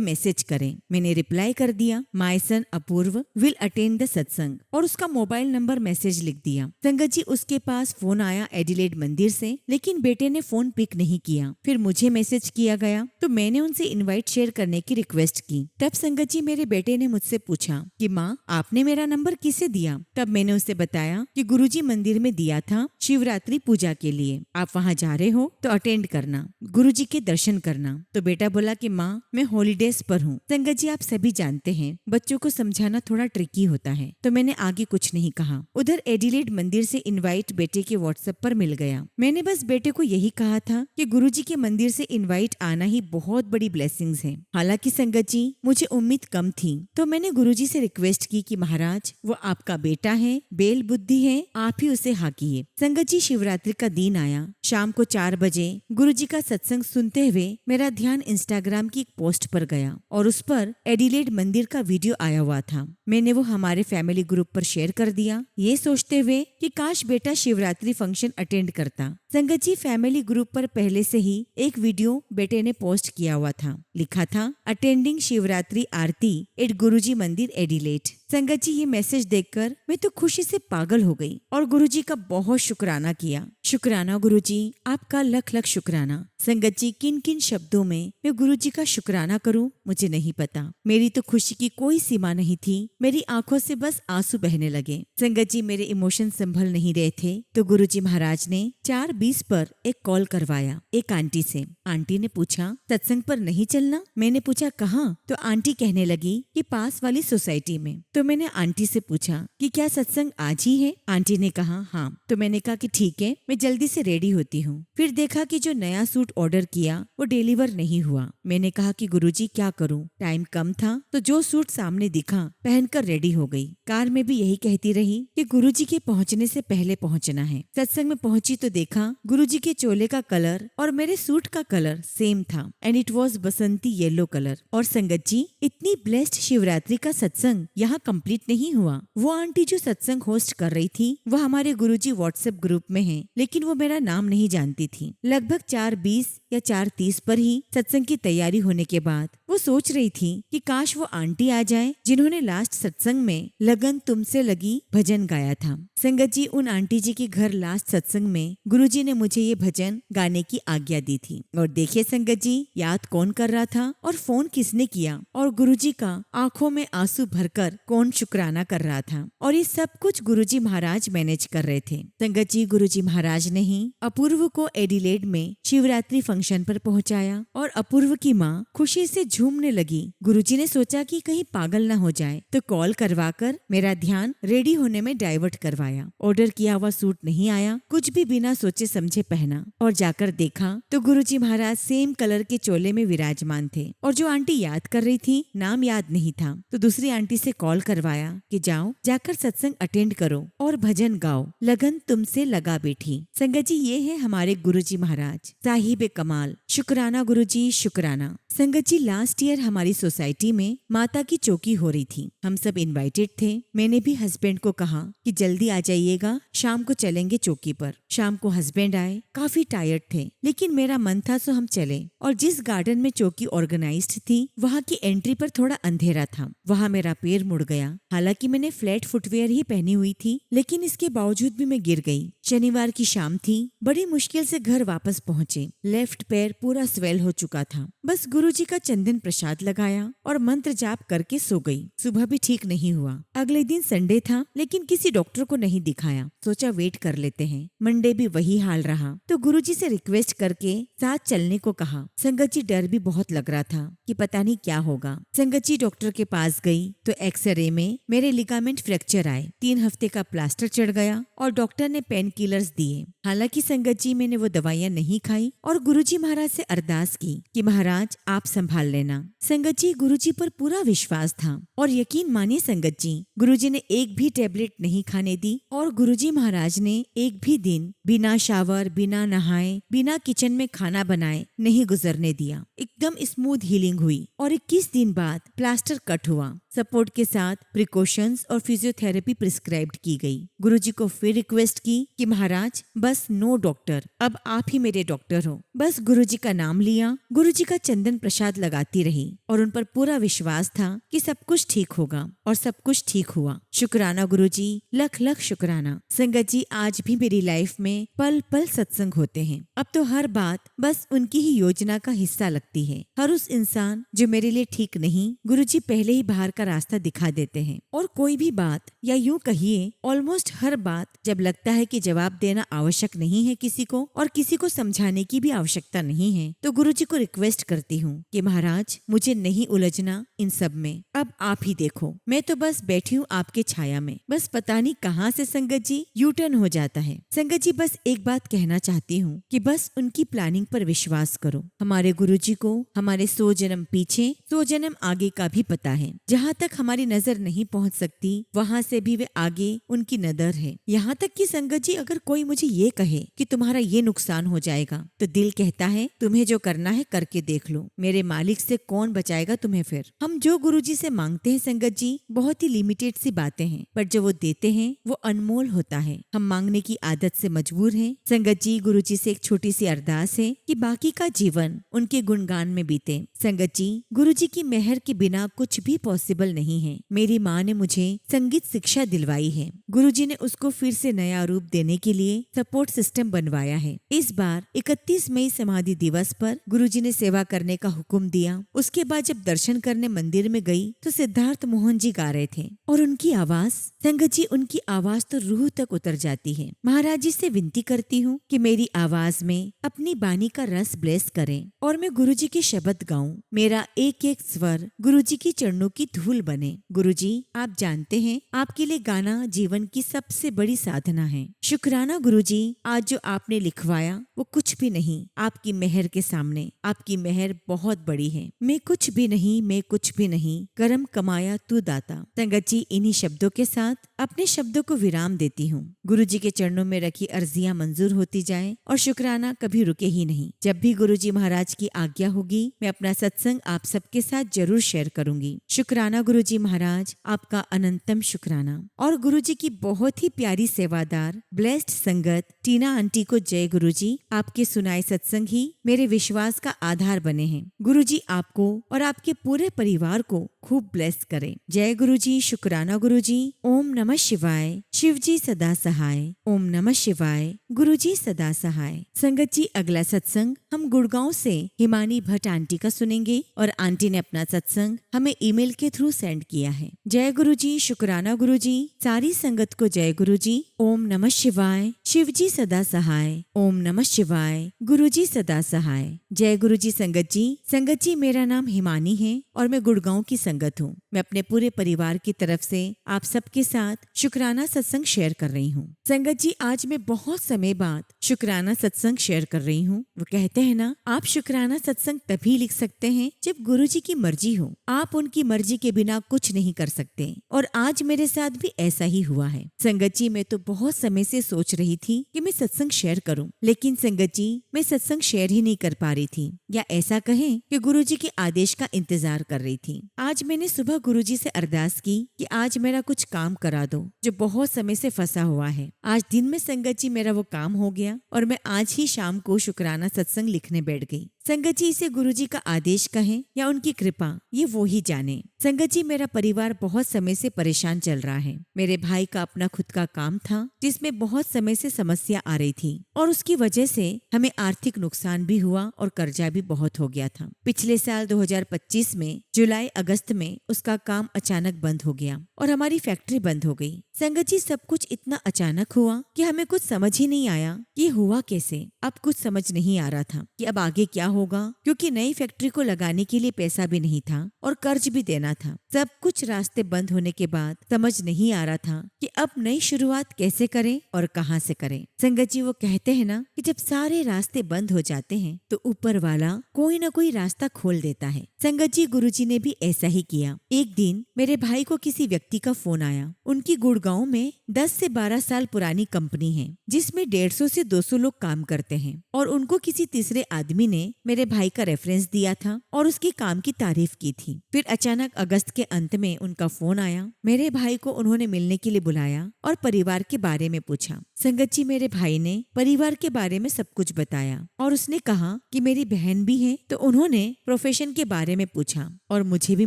मैसेज करें। मैंने रिप्लाई कर दिया, my son Apurv will attend the satsang, और उसका मोबाइल नंबर मैसेज लिख दिया। संगत जी, उसके पास फोन आया एडिलेड मंदिर से, लेकिन बेटे ने फोन पिक नहीं किया। फिर मुझे मैसेज किया गया तो मैंने उनसे इनवाइट शेयर करने की रिक्वेस्ट की। तब संगत जी, मेरे बेटे ने मुझसे पूछा कि माँ, आपने मेरा नंबर किसे दिया? तब मैंने उसे बताया कि गुरुजी मंदिर में दिया था शिवरात्रि पूजा के लिए, आप वहाँ जा रहे हो तो अटेंड करना, गुरुजी के दर्शन करना। तो बेटा बोला कि माँ, मैं हॉलीडेज पर हूँ। संगत जी, आप सभी जानते हैं बच्चों को समझाना थोड़ा ट्रिकी होता है, तो मैंने आगे कुछ नहीं कहा। उधर एडिलेड मंदिर से इनवाइट बेटे के व्हाट्सएप पर मिल गया। मैंने बस बेटे को यही कहा था कि गुरुजी के मंदिर से इनवाइट आना ही बहुत बड़ी ब्लेसिंग्स है। हालांकि संगत जी, मुझे उम्मीद कम थी, तो मैंने गुरुजी से रिक्वेस्ट की कि महाराज, वो आपका बेटा है, बेल बुद्धि है, आप ही उसे हाकिए। संगत जी, शिवरात्रि का दिन आया। शाम को 4 बजे गुरुजी का सत्संग सुनते हुए मेरा ध्यान इंस्टाग्राम की एक पोस्ट पर गया और उस पर एडिलेड मंदिर का वीडियो आया हुआ था। मैंने वो हमारे फैमिली ग्रुप पर शेयर कर दिया, ये सोचते हुए कि काश बेटा शिवरात्रि फंक्शन अटेंड करता। संगत जी, फैमिली ग्रुप पर पहले से ही एक वीडियो बेटे ने पोस्ट किया हुआ था। लिखा था, अटेंडिंग शिवरात्रि आरती एट गुरुजी मंदिर एडिलेड। संगत जी, ये मैसेज देखकर मैं तो खुशी से पागल हो गई और गुरुजी का बहुत शुक्राना किया। शुक्राना गुरुजी, आपका लख लख शुक्राना। संगत जी, किन किन शब्दों में मैं गुरुजी का शुक्राना करूं मुझे नहीं पता। मेरी तो खुशी की कोई सीमा नहीं थी। मेरी आंखों से बस आंसू बहने लगे। संगत जी, मेरे इमोशन संभल नहीं रहे थे तो गुरुजी महाराज ने 4:20 पर एक कॉल करवाया एक आंटी से। आंटी ने पूछा, सत्संग पर नहीं चलना? मैंने पूछा, कहाँ? तो आंटी कहने लगी कि पास वाली सोसाइटी में। तो मैंने आंटी से पूछा कि क्या सत्संग आज ही है? आंटी ने कहा हाँ। तो मैंने कहा कि ठीक है, मैं जल्दी से रेडी होती हूँ। फिर देखा कि जो नया सूट ऑर्डर किया वो डिलीवर नहीं हुआ। मैंने कहा कि गुरुजी क्या करूँ, टाइम कम था, तो जो सूट सामने दिखा पहनकर रेडी हो गई। कार में भी यही कहती रही कि गुरुजी के पहुँचने से पहले पहुँचना है। सत्संग में पहुंची तो देखा गुरुजी के चोले का कलर और मेरे सूट का कलर सेम था, and it was Basanti yellow colour. और संगत जी, इतनी ब्लेस्ड शिवरात्रि का सत्संग यहाँ कंप्लीट नहीं हुआ। वो आंटी जो सत्संग होस्ट कर रही थी वो हमारे गुरुजी व्हाट्सएप ग्रुप में है, लेकिन वो मेरा नाम नहीं जानती थी। लगभग 4:20 या 4:30 पर ही सत्संग की तैयारी होने के बाद वो सोच रही थी कि काश वो आंटी आ जाए जिन्होंने लास्ट सत्संग में लगन तुमसे लगी भजन गाया था। संगत जी, उन आंटी जी के घर लास्ट सत्संग में गुरुजी ने मुझे ये भजन गाने की आज्ञा दी थी। और देखिए संगत जी, याद कौन कर रहा था और फोन किसने किया और गुरुजी का आंखों में आंसू भरकर कौन शुक्राना कर रहा था। और ये सब कुछ गुरुजी महाराज मैनेज कर रहे थे। संगत जी, गुरुजी महाराज ने ही अपूर्व को एडिलेड में शिवरात्रि फंक्शन पर पहुंचाया और अपूर्व की माँ खुशी से झूमने लगी। गुरुजी ने सोचा कि कहीं पागल ना हो जाए तो कॉल करवाकर मेरा ध्यान रेडी होने में डाइवर्ट करवाया। ऑर्डर किया हुआ सूट नहीं आया, कुछ भी बिना सोचे समझे पहना और जाकर देखा तो गुरुजी महाराज सेम कलर के चोले में विराजमान थे। और जो आंटी याद कर रही थी, नाम याद नहीं था, तो दूसरी आंटी से कॉल करवाया कि जाओ जाकर सत्संग अटेंड करो और भजन गाओ, लगन तुमसे लगा बैठी। संगत जी, ये है हमारे गुरुजी महाराज साहिब कमाल। शुक्राना गुरुजी, शुक्राना। संगत जी, लास्ट ईयर हमारी सोसाइटी में माता की चौकी हो रही थी। हम सब इनवाइटेड थे। मैंने भी हस्बैंड को कहा कि जल्दी आ जाइएगा, शाम को चलेंगे चौकी पर। शाम को हस्बैंड आए, काफी टायर्ड थे, लेकिन मेरा मन था सो हम चले। और जिस गार्डन में चौकी ऑर्गेनाइज्ड थी वहाँ की एंट्री पर थोड़ा अंधेरा था। वहाँ मेरा पैर मुड़ गया। हालांकि मैंने फ्लैट फुटवेयर ही पहनी हुई थी, लेकिन इसके बावजूद भी मैं गिर गई। शनिवार की शाम थी। बड़ी मुश्किल से घर वापस पहुँचे। लेफ्ट पैर पूरा स्वेल हो चुका था। बस गुरुजी का चंदन प्रसाद लगाया और मंत्र जाप करके सो गई। सुबह भी ठीक नहीं हुआ। अगले दिन संडे था, लेकिन किसी डॉक्टर को नहीं दिखाया। सोचा वेट कर लेते हैं। मंडे भी वही हाल रहा तो गुरुजी से रिक्वेस्ट करके साथ चलने को कहा। संगत जी डर भी बहुत लग रहा था कि पता नहीं क्या होगा। संगत जी डॉक्टर के पास गई तो एक्सरे में मेरे लिगामेंट फ्रैक्चर आए। 3 हफ्ते का प्लास्टर चढ़ गया और डॉक्टर ने पेन किलर्स दिए। हालांकि संगत जी मैंने वो दवाइयाँ नहीं खाई और गुरुजी महाराज से अरदास की कि महाराज आप संभाल लेना। संगत जी गुरुजी पर पूरा विश्वास था और यकीन मानिए संगत जी, गुरुजी ने एक भी टेबलेट नहीं खाने दी और गुरुजी महाराज ने एक भी दिन बिना शावर, बिना नहाए, बिना किचन में खाना बनाए नहीं गुजरने दिया। एकदम स्मूथ हीलिंग हुई और 21 दिन बाद प्लास्टर कट हुआ। सपोर्ट के साथ प्रिकॉशंस और फिजियोथेरेपी प्रिस्क्राइब्ड की गई। गुरुजी को फिर रिक्वेस्ट की कि महाराज बस नो डॉक्टर, अब आप ही मेरे डॉक्टर हो। बस गुरुजी का नाम लिया, गुरुजी का चंदन प्रसाद लगाती रही और उन पर पूरा विश्वास था कि सब कुछ ठीक होगा और सब कुछ ठीक हुआ। शुक्राना गुरुजी, लख लख शुक्राना। संगत जी आज भी मेरी लाइफ में पल पल सत्संग होते हैं। अब तो हर बात बस उनकी ही योजना का हिस्सा लगती है। हर उस इंसान जो मेरे लिए ठीक नहीं, गुरुजी पहले ही बाहर का रास्ता दिखा देते हैं। और कोई भी बात या यूं कहिए ऑलमोस्ट हर बात जब लगता है कि जवाब देना आवश्यक नहीं है किसी को और किसी को समझाने की भी आवश्यकता नहीं है, तो गुरुजी को रिक्वेस्ट करती हूँ कि महाराज मुझे नहीं उलझना इन सब में, अब आप ही देखो। मैं तो बस बैठी हूँ आपके छाया में। बस पता नहीं कहाँ से संगत जी यू टर्न हो जाता है। संगत जी बस एक बात कहना चाहती हूँ कि बस उनकी प्लानिंग पर विश्वास करो। हमारे गुरुजी को हमारे 100 जन्म पीछे 100 जन्म आगे का भी पता है। जहाँ तक हमारी नजर नहीं पहुँच सकती वहाँ से भी वे आगे उनकी नजर है। यहाँ तक कि संगत जी अगर कोई मुझे ये कहे कि तुम्हारा ये नुकसान हो जाएगा तो दिल कहता है तुम्हें जो करना है करके देख लो, मेरे मालिक से कौन बचाएगा तुम्हें। फिर हम जो गुरुजी से मांगते हैं संगत जी बहुत ही लिमिटेड सी बातें हैं, पर जो वो देते हैं वो अनमोल होता है। हम मांगने की आदत से मजबूर हैं। संगत जी गुरुजी से एक छोटी सी अरदास है कि बाकी का जीवन उनके गुणगान में बीते। संगत जी गुरुजी की मेहर के बिना कुछ भी पॉसिबल नहीं है। मेरी माँ ने मुझे संगीत शिक्षा दिलवाई है। गुरुजी ने उसको फिर से नया रूप देने के लिए सपोर्ट सिस्टम बनवाया है। इस बार 31 मई समाधि दिवस पर गुरुजी ने सेवा करने का हुक्म दिया। उसके बाद जब दर्शन करने मंदिर में गई तो सिद्धार्थ मोहन जी गा रहे थे और उनकी आवाज, संगत जी उनकी आवाज तो रूह तक उतर जाती है। महाराज जी से विनती करती हूँ कि मेरी आवाज में अपनी बानी का रस ब्लेस करें और मैं गुरुजी के शब्द गाऊं। मेरा एक एक स्वर गुरुजी की चरणों की धूल बने। गुरुजी आप जानते हैं आपके लिए गाना जीवन की सबसे बड़ी साधना है। शुक्राना गुरुजी, आज जो आपने लिखवाया वो कुछ भी नहीं आपकी मेहर के सामने। आपकी मेहर बहुत बड़ी है। मैं कुछ भी नहीं, मैं कुछ भी नहीं, करम कमाया तू दाता। संगत जी इन्हीं शब्दों के साथ अपने शब्दों को विराम देती हूँ। गुरुजी के चरणों में रखी अर्जियां मंजूर होती जाएं और शुक्राना कभी रुके ही नहीं। जब भी गुरुजी महाराज की आज्ञा होगी मैं अपना सत्संग आप सबके साथ जरूर शेयर करूंगी। शुक्राना गुरुजी महाराज, आपका अनंतम शुक्राना। और गुरुजी की बहुत ही प्यारी सेवादार ब्लेस्ड संगत टीना आंटी को जय गुरुजी। आपके सुनाए सत्संग ही मेरे विश्वास का आधार बने हैं। गुरुजी आपको और आपके पूरे परिवार को खूब ब्लेस करें। जय गुरुजी। शुक्राना गुरुजी। ओम नमः शिवाय। शिवजी सदा सहाय। ओम नमः शिवाय। गुरुजी सदा सहाय। संगत जी अगला सत्संग हम गुड़गांव से हिमानी भट्ट आंटी का सुनेंगे और आंटी ने अपना सत्संग हमें ईमेल के थ्रू सेंड किया है। जय गुरुजी। शुक्राना गुरुजी। सारी संगत को जय गुरुजी। ओम नमः शिवाय। शिवजी सदा सहाय। ओम नमः शिवाय। गुरुजी सदा सहाय। जय गुरुजी। संगत जी मेरा नाम हिमानी है और मैं गुड़गांव की संगत हूँ। मैं अपने पूरे परिवार की तरफ से आप सबके साथ शुक्राना सत्संग शेयर कर रही हूँ। संगत जी आज मैं बहुत समय बाद शुक्राना सत्संग शेयर कर रही हूँ। वो कहते हैं ना, आप शुक्राना सत्संग तभी लिख सकते हैं जब गुरुजी की मर्जी हो। आप उनकी मर्जी के बिना कुछ नहीं कर सकते और आज मेरे साथ भी ऐसा ही हुआ है। संगत जी मैं तो बहुत समय से सोच रही थी कि मैं सत्संग शेयर करूं, लेकिन संगत जी मैं सत्संग शेयर ही नहीं कर पा रही थी, या ऐसा कहें कि गुरुजी के आदेश का इंतजार कर रही थी। आज मैंने सुबह गुरुजी से अरदास की कि आज मेरा कुछ काम करा दो जो बहुत समय से फंसा हुआ है। आज दिन में संगत जी मेरा वो काम हो गया और मैं आज ही शाम को शुक्राना सत्संग लिखने बैठ गई। संगत जी, इसे गुरुजी का आदेश कहें या उनकी कृपा, ये वो ही जाने। संगत जी, मेरा परिवार बहुत समय से परेशान चल रहा है। मेरे भाई का अपना खुद का काम था जिसमें बहुत समय से समस्या आ रही थी और उसकी वजह से हमें आर्थिक नुकसान भी हुआ और कर्जा भी बहुत हो गया था। पिछले साल 2025 में जुलाई अगस्त में उसका काम अचानक बंद हो गया और हमारी फैक्ट्री बंद हो गई। संगत जी, सब कुछ इतना अचानक हुआ कि हमें कुछ समझ ही नहीं आया कि हुआ कैसे। अब कुछ समझ नहीं आ रहा था कि अब आगे क्या होगा, क्योंकि नई फैक्ट्री को लगाने के लिए पैसा भी नहीं था और कर्ज भी देना था। सब कुछ रास्ते बंद होने के बाद समझ नहीं आ रहा था कि अब नई शुरुआत कैसे करें और कहां से करें। संगत जी, वो कहते हैं ना कि जब सारे रास्ते बंद हो जाते हैं तो ऊपर वाला कोई ना कोई रास्ता खोल देता है। संगत जी, गुरुजी ने भी ऐसा ही किया। एक दिन मेरे भाई को किसी व्यक्ति का फोन आया। उनकी गुड़गांव में 10 से 12 साल पुरानी कंपनी है जिसमें 150 से 200 लोग काम करते हैं और उनको किसी तीसरे आदमी ने मेरे भाई का रेफरेंस दिया था और उसके काम की तारीफ की थी। फिर अचानक अगस्त के अंत में उनका फोन आया। मेरे भाई को उन्होंने मिलने के लिए बुलाया और परिवार के बारे में पूछा। संगत जी, मेरे भाई ने परिवार के बारे में सब कुछ बताया और उसने कहा कि मेरी बहन भी है, तो उन्होंने प्रोफेशन के बारे में पूछा और मुझे भी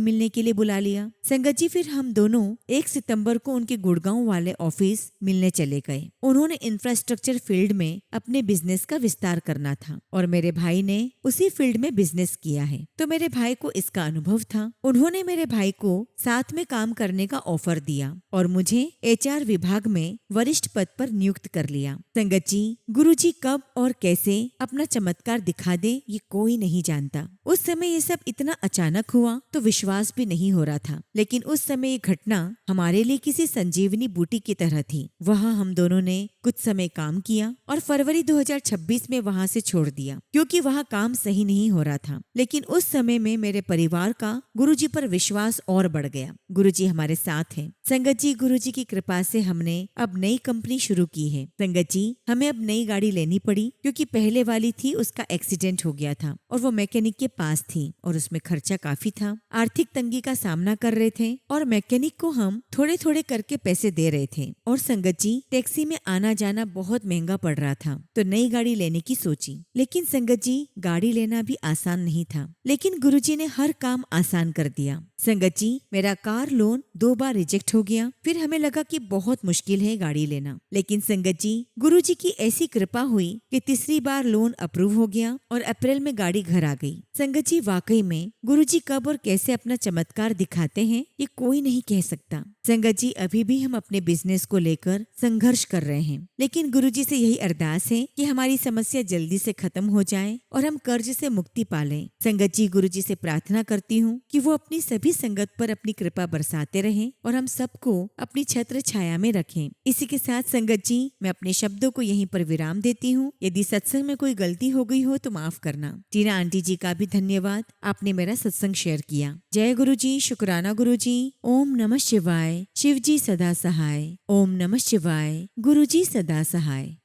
मिलने के लिए बुला लिया। संगत जी, फिर हम दोनों 1 सितंबर को उनके गुड़गांव वाले ऑफिस मिलने चले गए। उन्होंने इंफ्रास्ट्रक्चर फील्ड में अपने बिजनेस का विस्तार करना था और मेरे भाई ने उसी फील्ड में बिजनेस किया है, तो मेरे भाई को इसका अनुभव था। उन्होंने मेरे भाई को साथ में काम करने का ऑफर दिया और मुझे HR विभाग में वरिष्ठ पद पर नियुक्त कर लिया। संगत जी, गुरुजी कब और कैसे अपना चमत्कार दिखा दे ये कोई नहीं जानता। उस समय ये सब इतना अचानक हुआ तो विश्वास भी नहीं हो रहा था, लेकिन उस समय ये घटना हमारे लिए किसी संजीवनी बूटी की तरह थी। वहाँ हम दोनों ने कुछ समय काम किया और फरवरी 2026 में वहाँ से छोड़ दिया क्योंकि वहाँ काम सही नहीं हो रहा था। लेकिन उस समय में मेरे परिवार का गुरुजी पर विश्वास और बढ़ गया। गुरुजी हमारे साथ हैं। संगत जी, गुरुजी की कृपा से हमने अब नई कंपनी शुरू की है। संगत जी, हमें अब नई गाड़ी लेनी पड़ी क्योंकि पहले वाली थी उसका एक्सीडेंट हो गया था और वो मैकेनिक के पास थी और उसमें खर्चा काफी था। आर्थिक तंगी का सामना कर रहे थे और मैकेनिक को हम थोड़े थोड़े करके पैसे दे रहे थे और संगत जी, टैक्सी में आना जाना बहुत महंगा पड़ रहा था, तो नई गाड़ी लेने की सोची। लेकिन संगत जी, गाड़ी लेना भी आसान नहीं था, लेकिन गुरुजी ने हर काम आसान कर दिया। संगत जी, मेरा कार लोन 2 बार रिजेक्ट हो गया। फिर हमें लगा कि बहुत मुश्किल है गाड़ी लेना, लेकिन संगत जी, गुरुजी की ऐसी कृपा हुई कि तीसरी बार लोन अप्रूव हो गया और अप्रैल में गाड़ी घर आ गई। संगत जी, वाकई में गुरुजी कब और कैसे अपना चमत्कार दिखाते हैं ये कोई नहीं कह सकता। संगत जी, अभी भी हम अपने बिजनेस को लेकर संघर्ष कर रहे हैं, लेकिन गुरुजी से यही अरदास है कि हमारी समस्या जल्दी से खत्म हो जाए और हम कर्ज से मुक्ति पा लें। संगत जी, गुरुजी से प्रार्थना करती हूँ कि वो अपनी सभी संगत पर अपनी कृपा बरसाते रहें और हम सबको अपनी छत्र छाया में रखें। इसी के साथ संगत जी, मैं अपने शब्दों को यहीं पर विराम देती हूँ। यदि सत्संग में कोई गलती हो गई हो तो माफ करना। टीना आंटी जी का भी धन्यवाद, आपने मेरा सत्संग शेयर किया। जय गुरु जी, शुक्राना गुरु जी। ओम नमः शिवाय। शिव जी सदा सहाय। ओम नमः शिवाय। गुरु जी सदा सहाय।